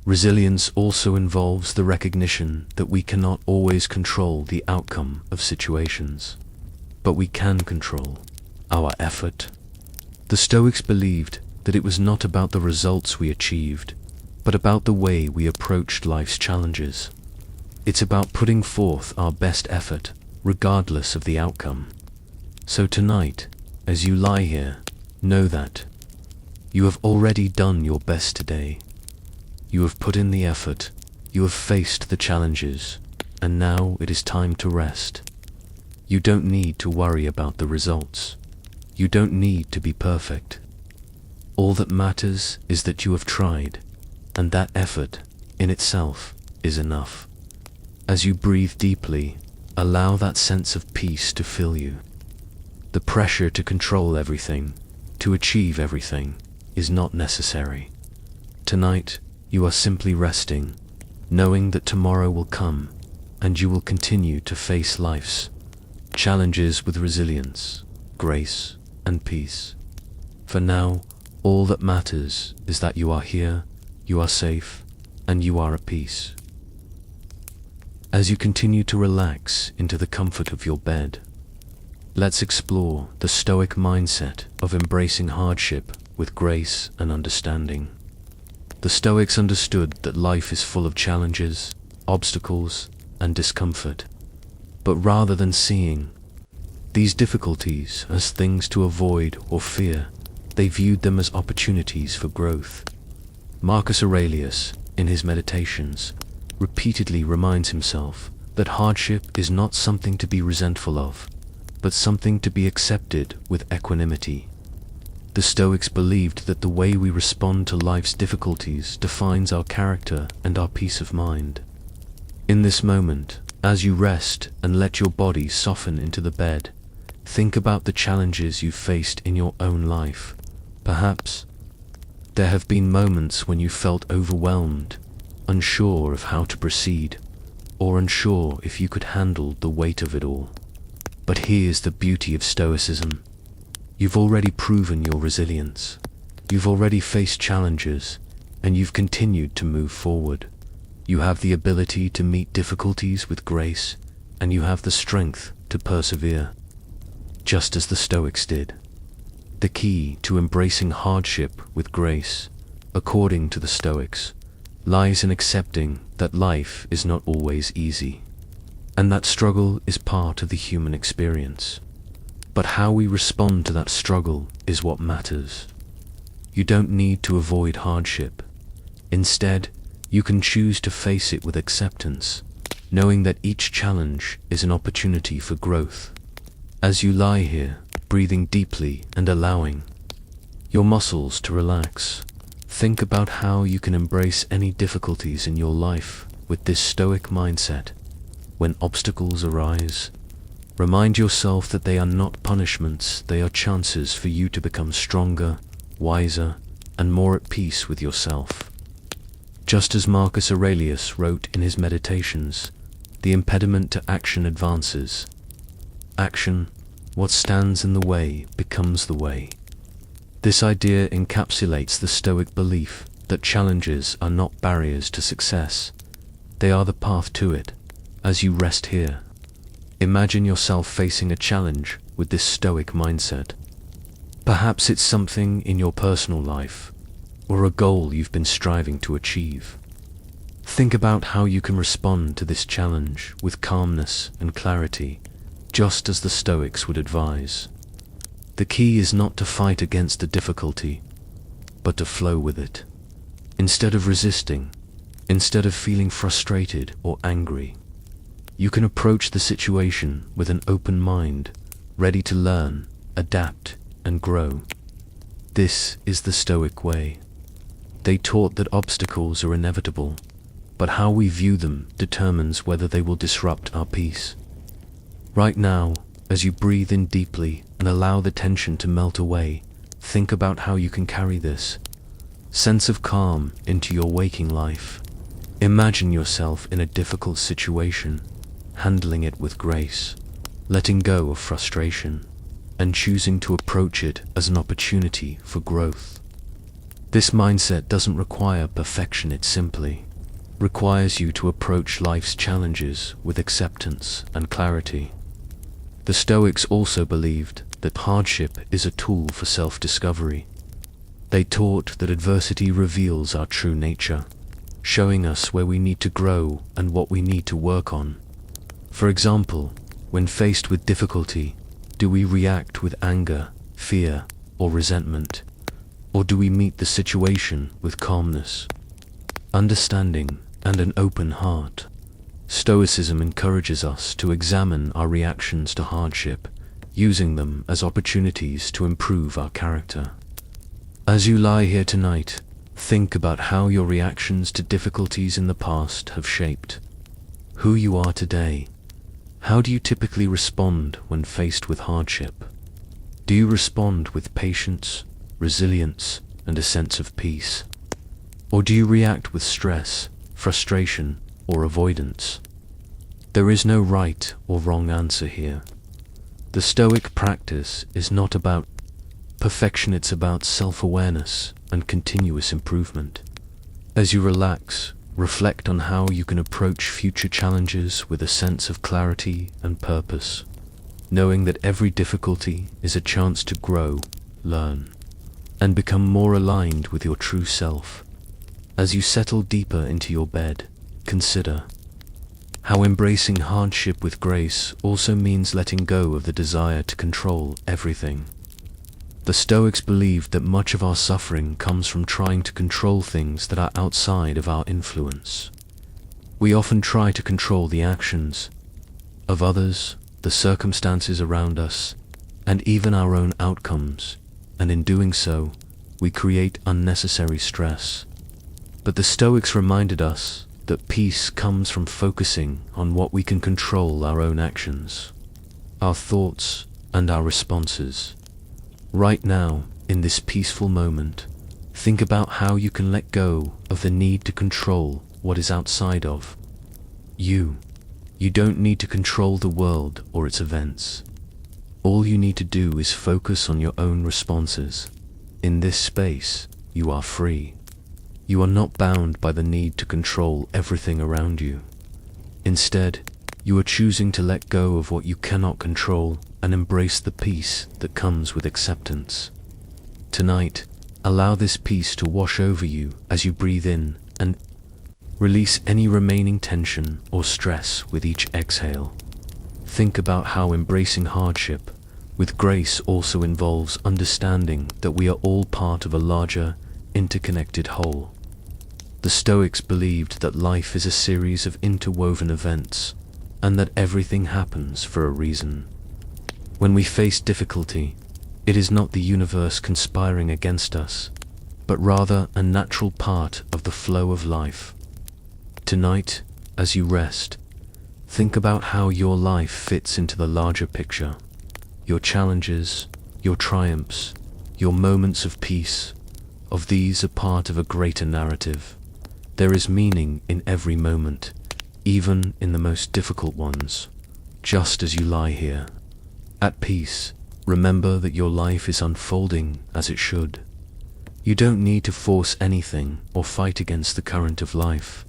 Resilience also involves the recognition that we cannot always control the outcome of situations, but we can control our effort. The Stoics believed that it was not about the results we achieved, but about the way we approached life's challenges. It's about putting forth our best effort, regardless of the outcome. So tonight, as you lie here, know that you have already done your best today. You have put in the effort, you have faced the challenges, and now it is time to rest. You don't need to worry about the results. You don't need to be perfect. All that matters is that you have tried, and that effort in itself is enough. As you breathe deeply, allow that sense of peace to fill you. The pressure to control everything, to achieve everything, is not necessary. Tonight, you are simply resting, knowing that tomorrow will come, and you will continue to face life's challenges with resilience, grace, and peace. For now, all that matters is that you are here, you are safe, and you are at peace. As you continue to relax into the comfort of your bed, let's explore the Stoic mindset of embracing hardship with grace and understanding. The Stoics understood that life is full of challenges, obstacles, and discomfort, but rather than seeing these difficulties as things to avoid or fear, they viewed them as opportunities for growth. Marcus Aurelius, in his Meditations, repeatedly reminds himself that hardship is not something to be resentful of, but something to be accepted with equanimity. The Stoics believed that the way we respond to life's difficulties defines our character and our peace of mind. In this moment, as you rest and let your body soften into the bed, think about the challenges you've faced in your own life. Perhaps there have been moments when you felt overwhelmed, unsure of how to proceed, or unsure if you could handle the weight of it all. But here's the beauty of Stoicism. You've already proven your resilience. You've already faced challenges, and you've continued to move forward. You have the ability to meet difficulties with grace, and you have the strength to persevere, just as the Stoics did. The key to embracing hardship with grace, according to the Stoics, lies in accepting that life is not always easy, and that struggle is part of the human experience. But how we respond to that struggle is what matters. You don't need to avoid hardship. Instead, you can choose to face it with acceptance, knowing that each challenge is an opportunity for growth. As you lie here, breathing deeply and allowing your muscles to relax, think about how you can embrace any difficulties in your life with this Stoic mindset. When obstacles arise, remind yourself that they are not punishments, they are chances for you to become stronger, wiser, and more at peace with yourself. Just as Marcus Aurelius wrote in his Meditations, the impediment to action advances. Action, what stands in the way, becomes the way. This idea encapsulates the Stoic belief that challenges are not barriers to success, they are the path to it. As you rest here, imagine yourself facing a challenge with this Stoic mindset. Perhaps it's something in your personal life, or a goal you've been striving to achieve. Think about how you can respond to this challenge with calmness and clarity, just as the Stoics would advise. The key is not to fight against the difficulty, but to flow with it. Instead of resisting, instead of feeling frustrated or angry, you can approach the situation with an open mind, ready to learn, adapt, and grow. This is the Stoic way. They taught that obstacles are inevitable, but how we view them determines whether they will disrupt our peace. Right now, as you breathe in deeply and allow the tension to melt away, think about how you can carry this sense of calm into your waking life. Imagine yourself in a difficult situation, handling it with grace, letting go of frustration, and choosing to approach it as an opportunity for growth. This mindset doesn't require perfection, it simply requires you to approach life's challenges with acceptance and clarity. The Stoics also believed that hardship is a tool for self-discovery. They taught that adversity reveals our true nature, showing us where we need to grow and what we need to work on. For example, when faced with difficulty, do we react with anger, fear, or resentment? Or do we meet the situation with calmness, understanding, and an open heart? Stoicism encourages us to examine our reactions to hardship, using them as opportunities to improve our character. As you lie here tonight, think about how your reactions to difficulties in the past have shaped who you are today. How do you typically respond when faced with hardship? Do you respond with patience, resilience, and a sense of peace? Or do you react with stress, frustration, or avoidance? There is no right or wrong answer here. The Stoic practice is not about perfection, it's about self-awareness and continuous improvement. As you relax, reflect on how you can approach future challenges with a sense of clarity and purpose, knowing that every difficulty is a chance to grow, learn, and become more aligned with your true self. As you settle deeper into your bed, consider how embracing hardship with grace also means letting go of the desire to control everything. The Stoics believed that much of our suffering comes from trying to control things that are outside of our influence. We often try to control the actions of others, the circumstances around us, and even our own outcomes, and in doing so, we create unnecessary stress. But the Stoics reminded us that peace comes from focusing on what we can control: our own actions, our thoughts, and our responses. Right now, in this peaceful moment, think about how you can let go of the need to control what is outside of you. You don't need to control the world or its events. All you need to do is focus on your own responses. In this space, you are free. You are not bound by the need to control everything around you. Instead, you are choosing to let go of what you cannot control and embrace the peace that comes with acceptance. Tonight, allow this peace to wash over you as you breathe in and release any remaining tension or stress with each exhale. Think about how embracing hardship with grace also involves understanding that we are all part of a larger, interconnected whole. The Stoics believed that life is a series of interwoven events, and that everything happens for a reason. When we face difficulty, it is not the universe conspiring against us, but rather a natural part of the flow of life. Tonight, as you rest, think about how your life fits into the larger picture. Your challenges, your triumphs, your moments of peace, of these are part of a greater narrative. There is meaning in every moment, even in the most difficult ones. Just as you lie here, at peace, remember that your life is unfolding as it should. You don't need to force anything or fight against the current of life.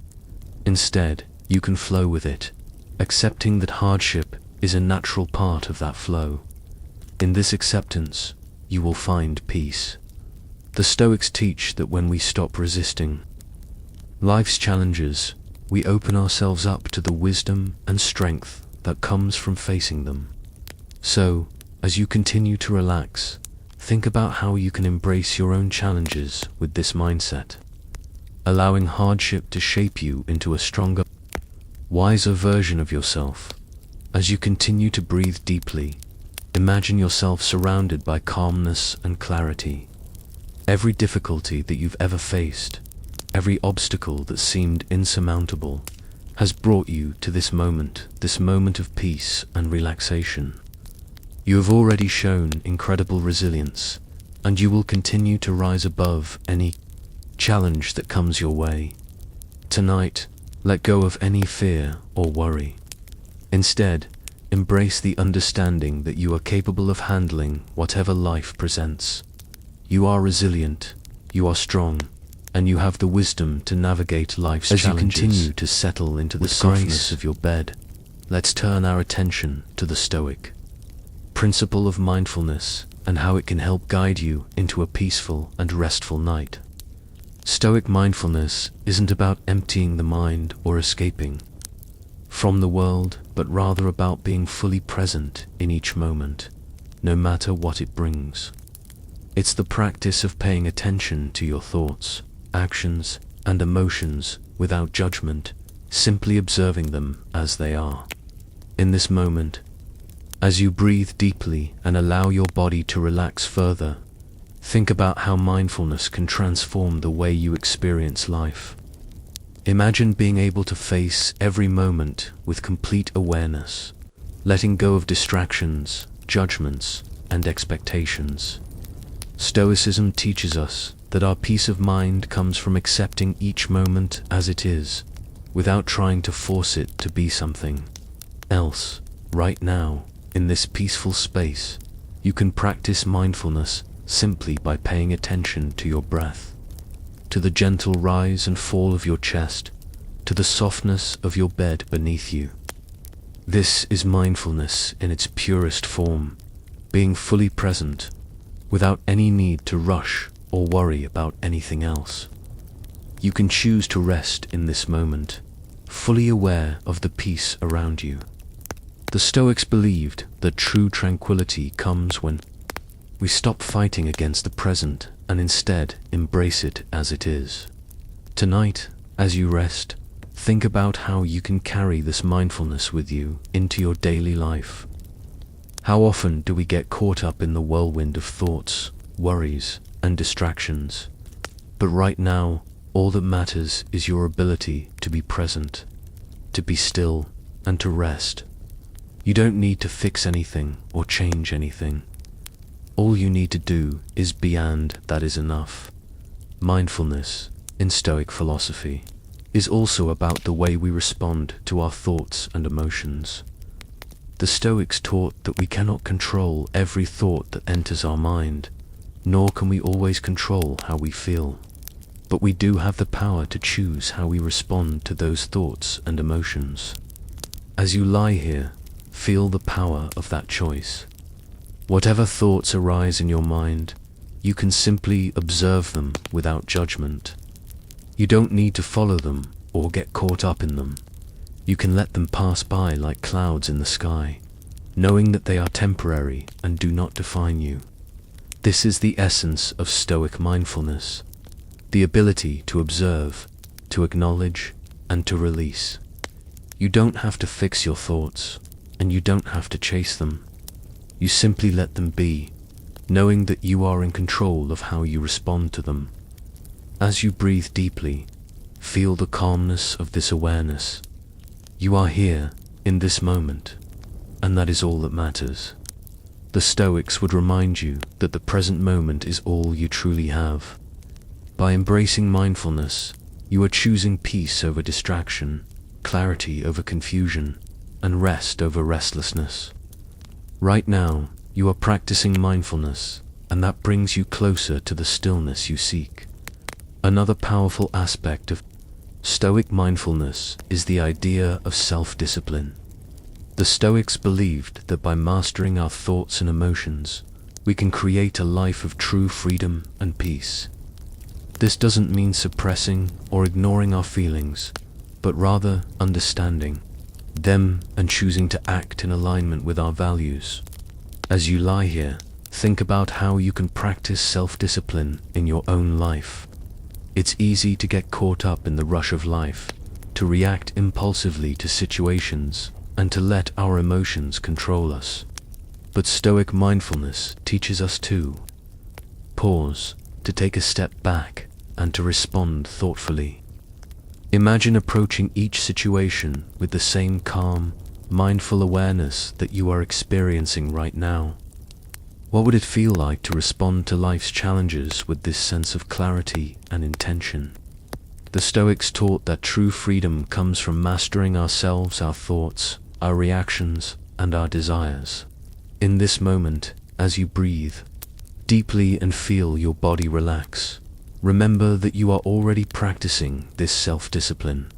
Instead, you can flow with it, accepting that hardship is a natural part of that flow. In this acceptance, you will find peace. The Stoics teach that when we stop resisting life's challenges, we open ourselves up to the wisdom and strength that comes from facing them. So, as you continue to relax, think about how you can embrace your own challenges with this mindset, allowing hardship to shape you into a stronger, wiser version of yourself. As you continue to breathe deeply, imagine yourself surrounded by calmness and clarity. Every difficulty that you've ever faced, every obstacle that seemed insurmountable, has brought you to this moment of peace and relaxation. You have already shown incredible resilience, and you will continue to rise above any challenge that comes your way. Tonight, let go of any fear or worry. Instead, embrace the understanding that you are capable of handling whatever life presents. You are resilient, you are strong, and you have the wisdom to navigate life's challenges. As you continue to settle into the softness of your bed, let's turn our attention to the Stoic principle of mindfulness and how it can help guide you into a peaceful and restful night. Stoic mindfulness isn't about emptying the mind or escaping from the world, but rather about being fully present in each moment, no matter what it brings. It's the practice of paying attention to your thoughts, actions, and emotions without judgment, simply observing them as they are. In this moment, as you breathe deeply and allow your body to relax further, think about how mindfulness can transform the way you experience life. Imagine being able to face every moment with complete awareness, letting go of distractions, judgments, and expectations. Stoicism teaches us that our peace of mind comes from accepting each moment as it is, without trying to force it to be something else. Right now, in this peaceful space, you can practice mindfulness simply by paying attention to your breath, to the gentle rise and fall of your chest, to the softness of your bed beneath you. This is mindfulness in its purest form, being fully present, without any need to rush or worry about anything else. You can choose to rest in this moment, fully aware of the peace around you. The Stoics believed that true tranquility comes when we stop fighting against the present and instead embrace it as it is. Tonight, as you rest, think about how you can carry this mindfulness with you into your daily life. How often do we get caught up in the whirlwind of thoughts, worries, and distractions. But right now, all that matters is your ability to be present, to be still, and to rest. You don't need to fix anything or change anything. All you need to do is be, and that is enough. Mindfulness, in Stoic philosophy, is also about the way we respond to our thoughts and emotions. The Stoics taught that we cannot control every thought that enters our mind, nor can we always control how we feel. But we do have the power to choose how we respond to those thoughts and emotions. As you lie here, feel the power of that choice. Whatever thoughts arise in your mind, you can simply observe them without judgment. You don't need to follow them or get caught up in them. You can let them pass by like clouds in the sky, knowing that they are temporary and do not define you. This is the essence of Stoic mindfulness, the ability to observe, to acknowledge, and to release. You don't have to fix your thoughts, and you don't have to chase them. You simply let them be, knowing that you are in control of how you respond to them. As you breathe deeply, feel the calmness of this awareness. You are here, in this moment, and that is all that matters. The Stoics would remind you that the present moment is all you truly have. By embracing mindfulness, you are choosing peace over distraction, clarity over confusion, and rest over restlessness. Right now, you are practicing mindfulness, and that brings you closer to the stillness you seek. Another powerful aspect of Stoic mindfulness is the idea of self-discipline. The Stoics believed that by mastering our thoughts and emotions, we can create a life of true freedom and peace. This doesn't mean suppressing or ignoring our feelings, but rather understanding them and choosing to act in alignment with our values. As you lie here, think about how you can practice self-discipline in your own life. It's easy to get caught up in the rush of life, to react impulsively to situations, and to let our emotions control us. But Stoic mindfulness teaches us to pause, to take a step back, and to respond thoughtfully. Imagine approaching each situation with the same calm, mindful awareness that you are experiencing right now. What would it feel like to respond to life's challenges with this sense of clarity and intention? The Stoics taught that true freedom comes from mastering ourselves, our thoughts, our reactions, and our desires. In this moment, as you breathe deeply and feel your body relax, remember that you are already practicing this self-discipline.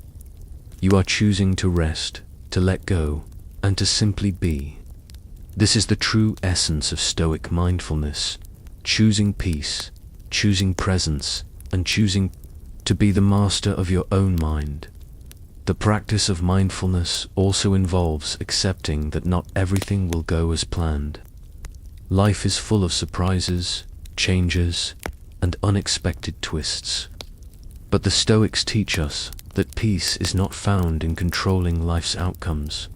You are choosing to rest, to let go, and to simply be. This is the true essence of Stoic mindfulness, choosing peace, choosing presence, and choosing to be the master of your own mind. The practice of mindfulness also involves accepting that not everything will go as planned. Life is full of surprises, changes, and unexpected twists. But the Stoics teach us that peace is not found in controlling life's outcomes.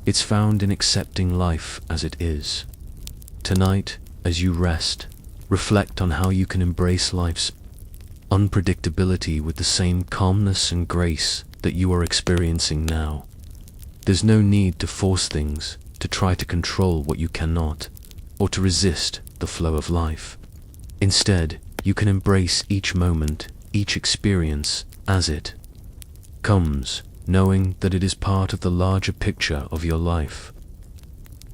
It's found in accepting life as it is. Tonight, as you rest, reflect on how you can embrace life's unpredictability with the same calmness and grace that you are experiencing now. There's no need to force things, to try to control what you cannot, or to resist the flow of life. Instead, you can embrace each moment, each experience, as it comes, knowing that it is part of the larger picture of your life.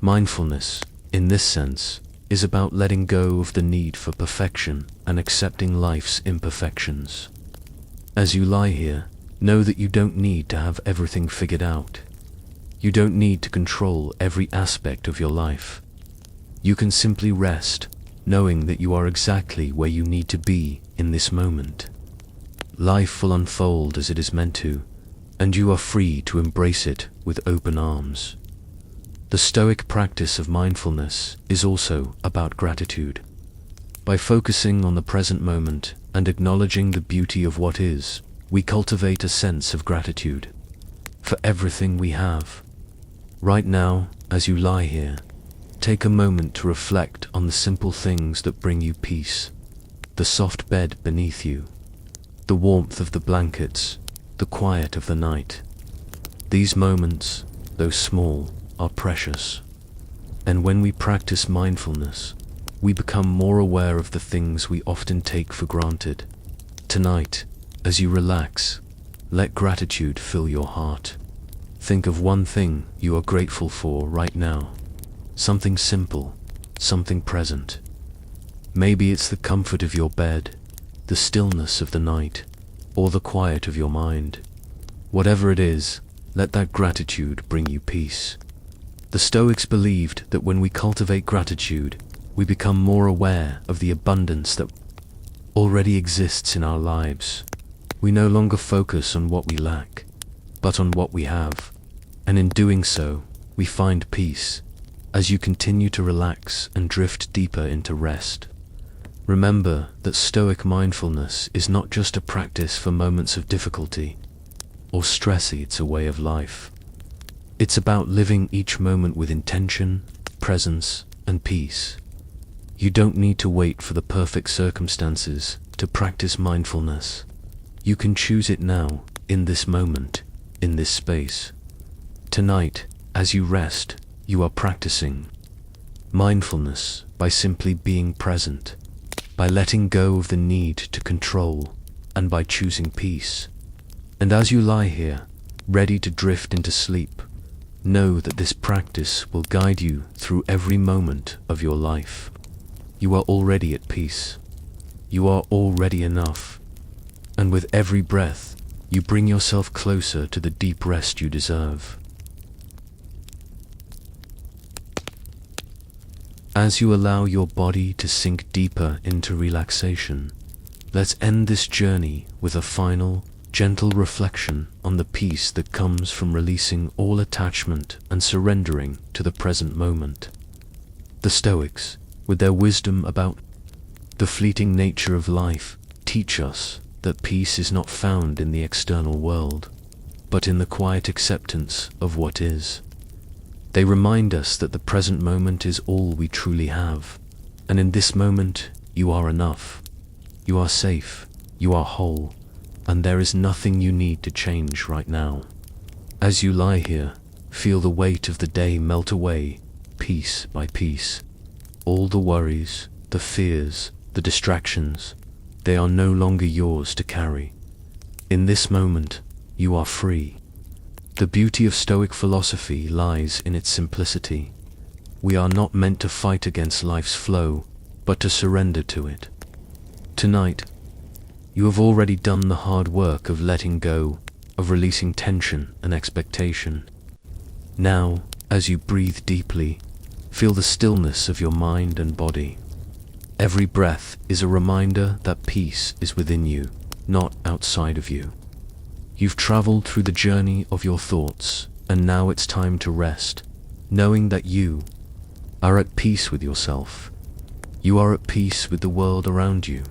Mindfulness, in this sense, is about letting go of the need for perfection and accepting life's imperfections. As you lie here, know that you don't need to have everything figured out. You don't need to control every aspect of your life. You can simply rest, knowing that you are exactly where you need to be in this moment. Life will unfold as it is meant to, and you are free to embrace it with open arms. The Stoic practice of mindfulness is also about gratitude. By focusing on the present moment and acknowledging the beauty of what is, we cultivate a sense of gratitude for everything we have. Right now, as you lie here, take a moment to reflect on the simple things that bring you peace. The soft bed beneath you, the warmth of the blankets, the quiet of the night. These moments, though small, are precious. And when we practice mindfulness, we become more aware of the things we often take for granted. Tonight, as you relax, let gratitude fill your heart. Think of one thing you are grateful for right now. Something simple, something present. Maybe it's the comfort of your bed, the stillness of the night, or the quiet of your mind. Whatever it is, let that gratitude bring you peace. The Stoics believed that when we cultivate gratitude, we become more aware of the abundance that already exists in our lives. We no longer focus on what we lack, but on what we have. And in doing so, we find peace as you continue to relax and drift deeper into rest. Remember that Stoic mindfulness is not just a practice for moments of difficulty or stress, it's a way of life. It's about living each moment with intention, presence, and peace. You don't need to wait for the perfect circumstances to practice mindfulness. You can choose it now, in this moment, in this space. Tonight, as you rest, you are practicing mindfulness by simply being present, by letting go of the need to control, and by choosing peace. And as you lie here, ready to drift into sleep, know that this practice will guide you through every moment of your life. You are already at peace. You are already enough. And with every breath, you bring yourself closer to the deep rest you deserve. As you allow your body to sink deeper into relaxation, let's end this journey with a final, gentle reflection on the peace that comes from releasing all attachment and surrendering to the present moment. The Stoics, with their wisdom about the fleeting nature of life, teach us that peace is not found in the external world, but in the quiet acceptance of what is. They remind us that the present moment is all we truly have, and in this moment you are enough. You are safe, you are whole, and there is nothing you need to change right now. As you lie here, feel the weight of the day melt away, piece by piece. All the worries, the fears, the distractions, they are no longer yours to carry. In this moment, you are free. The beauty of Stoic philosophy lies in its simplicity. We are not meant to fight against life's flow, but to surrender to it. Tonight, you have already done the hard work of letting go, of releasing tension and expectation. Now, as you breathe deeply, feel the stillness of your mind and body. Every breath is a reminder that peace is within you, not outside of you. You've traveled through the journey of your thoughts, and now it's time to rest, knowing that you are at peace with yourself. You are at peace with the world around you,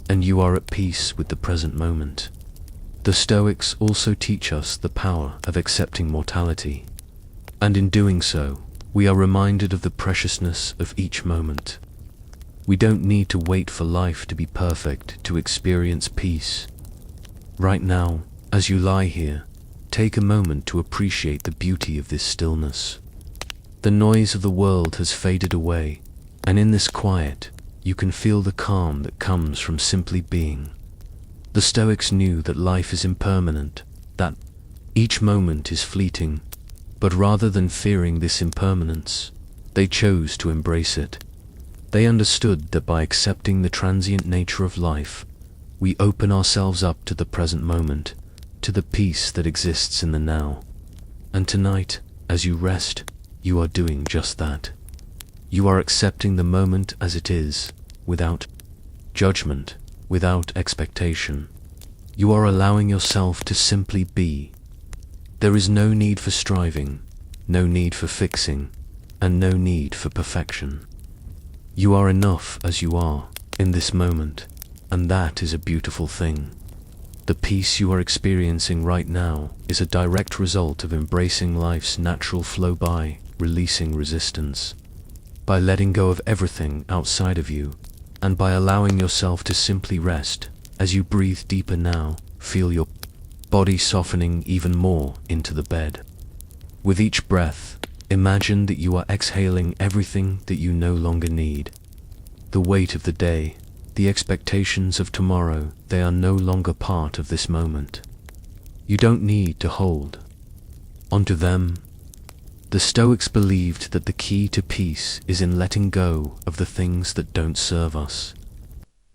and you are at peace with the present moment. The Stoics also teach us the power of accepting mortality, and in doing so, we are reminded of the preciousness of each moment. We don't need to wait for life to be perfect to experience peace. Right now, as you lie here, take a moment to appreciate the beauty of this stillness. The noise of the world has faded away, and in this quiet, you can feel the calm that comes from simply being. The Stoics knew that life is impermanent, that each moment is fleeting, but rather than fearing this impermanence, they chose to embrace it. They understood that by accepting the transient nature of life, we open ourselves up to the present moment, to the peace that exists in the now. And tonight, as you rest, you are doing just that. You are accepting the moment as it is, without judgment, without expectation. You are allowing yourself to simply be. There is no need for striving, no need for fixing, and no need for perfection. You are enough as you are, in this moment, and that is a beautiful thing. The peace you are experiencing right now is a direct result of embracing life's natural flow by releasing resistance. by letting go of everything outside of you, and by allowing yourself to simply rest. As you breathe deeper now, feel your body softening even more into the bed. With each breath, imagine that you are exhaling everything that you no longer need. The weight of the day, the expectations of tomorrow, they are no longer part of this moment. You don't need to hold onto them. The Stoics believed that the key to peace is in letting go of the things that don't serve us.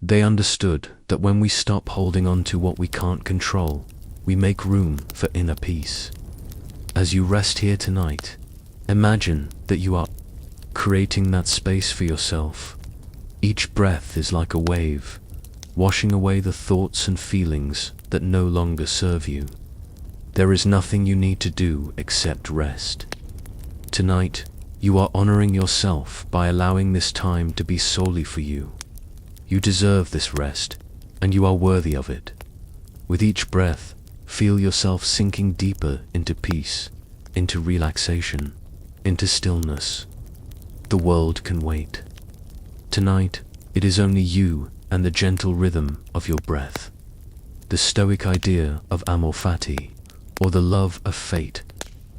They understood that when we stop holding on to what we can't control, we make room for inner peace. As you rest here tonight, imagine that you are creating that space for yourself. Each breath is like a wave, washing away the thoughts and feelings that no longer serve you. There is nothing you need to do except rest. Tonight, you are honoring yourself by allowing this time to be solely for you. You deserve this rest, and you are worthy of it. With each breath, feel yourself sinking deeper into peace, into relaxation, into stillness. The world can wait. Tonight, it is only you and the gentle rhythm of your breath. The Stoic idea of amor fati, or the love of fate,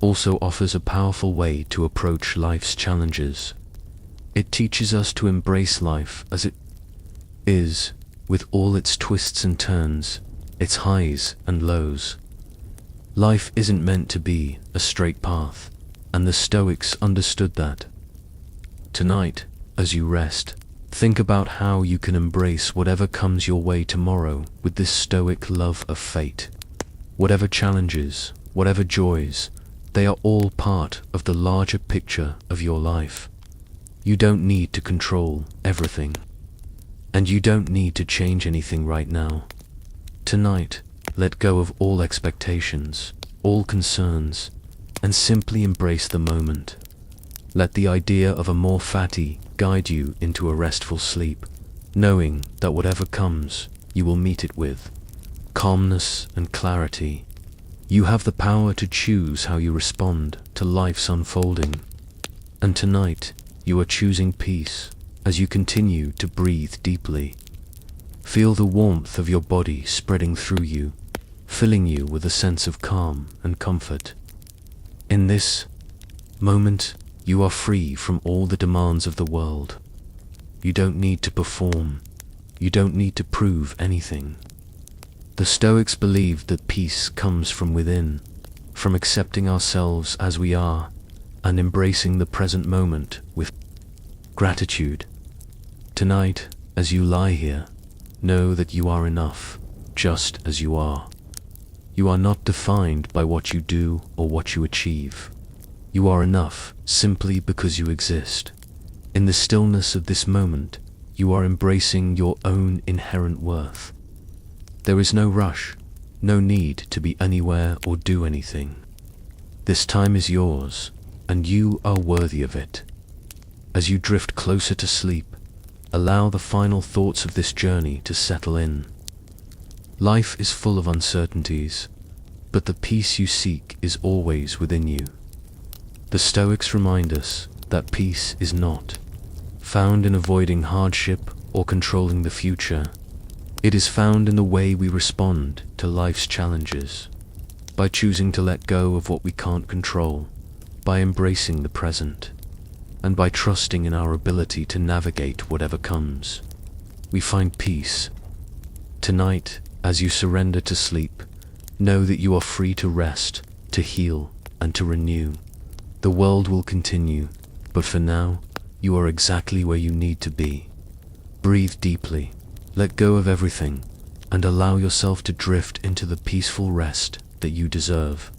also offers a powerful way to approach life's challenges. It teaches us to embrace life as it is, with all its twists and turns, its highs and lows. Life isn't meant to be a straight path, and the Stoics understood that. Tonight, as you rest, think about how you can embrace whatever comes your way tomorrow with this Stoic love of fate. Whatever challenges, whatever joys, they are all part of the larger picture of your life. You don't need to control everything, and you don't need to change anything right now. Tonight, let go of all expectations, all concerns, and simply embrace the moment. Let the idea of amor fati guide you into a restful sleep, knowing that whatever comes, you will meet it with calmness and clarity. You have the power to choose how you respond to life's unfolding. And tonight, you are choosing peace as you continue to breathe deeply. Feel the warmth of your body spreading through you, filling you with a sense of calm and comfort. In this moment, you are free from all the demands of the world. You don't need to perform. You don't need to prove anything. The Stoics believed that peace comes from within, from accepting ourselves as we are, and embracing the present moment with gratitude. Tonight, as you lie here, know that you are enough, just as you are. You are not defined by what you do or what you achieve. You are enough simply because you exist. In the stillness of this moment, you are embracing your own inherent worth. There is no rush, no need to be anywhere or do anything. This time is yours, and you are worthy of it. As you drift closer to sleep, allow the final thoughts of this journey to settle in. Life is full of uncertainties, but the peace you seek is always within you. The Stoics remind us that peace is not found in avoiding hardship or controlling the future. It is found in the way we respond to life's challenges, by choosing to let go of what we can't control, by embracing the present, and by trusting in our ability to navigate whatever comes. We find peace. Tonight, as you surrender to sleep, know that you are free to rest, to heal, and to renew. The world will continue, but for now, you are exactly where you need to be. Breathe deeply. Let go of everything, and allow yourself to drift into the peaceful rest that you deserve.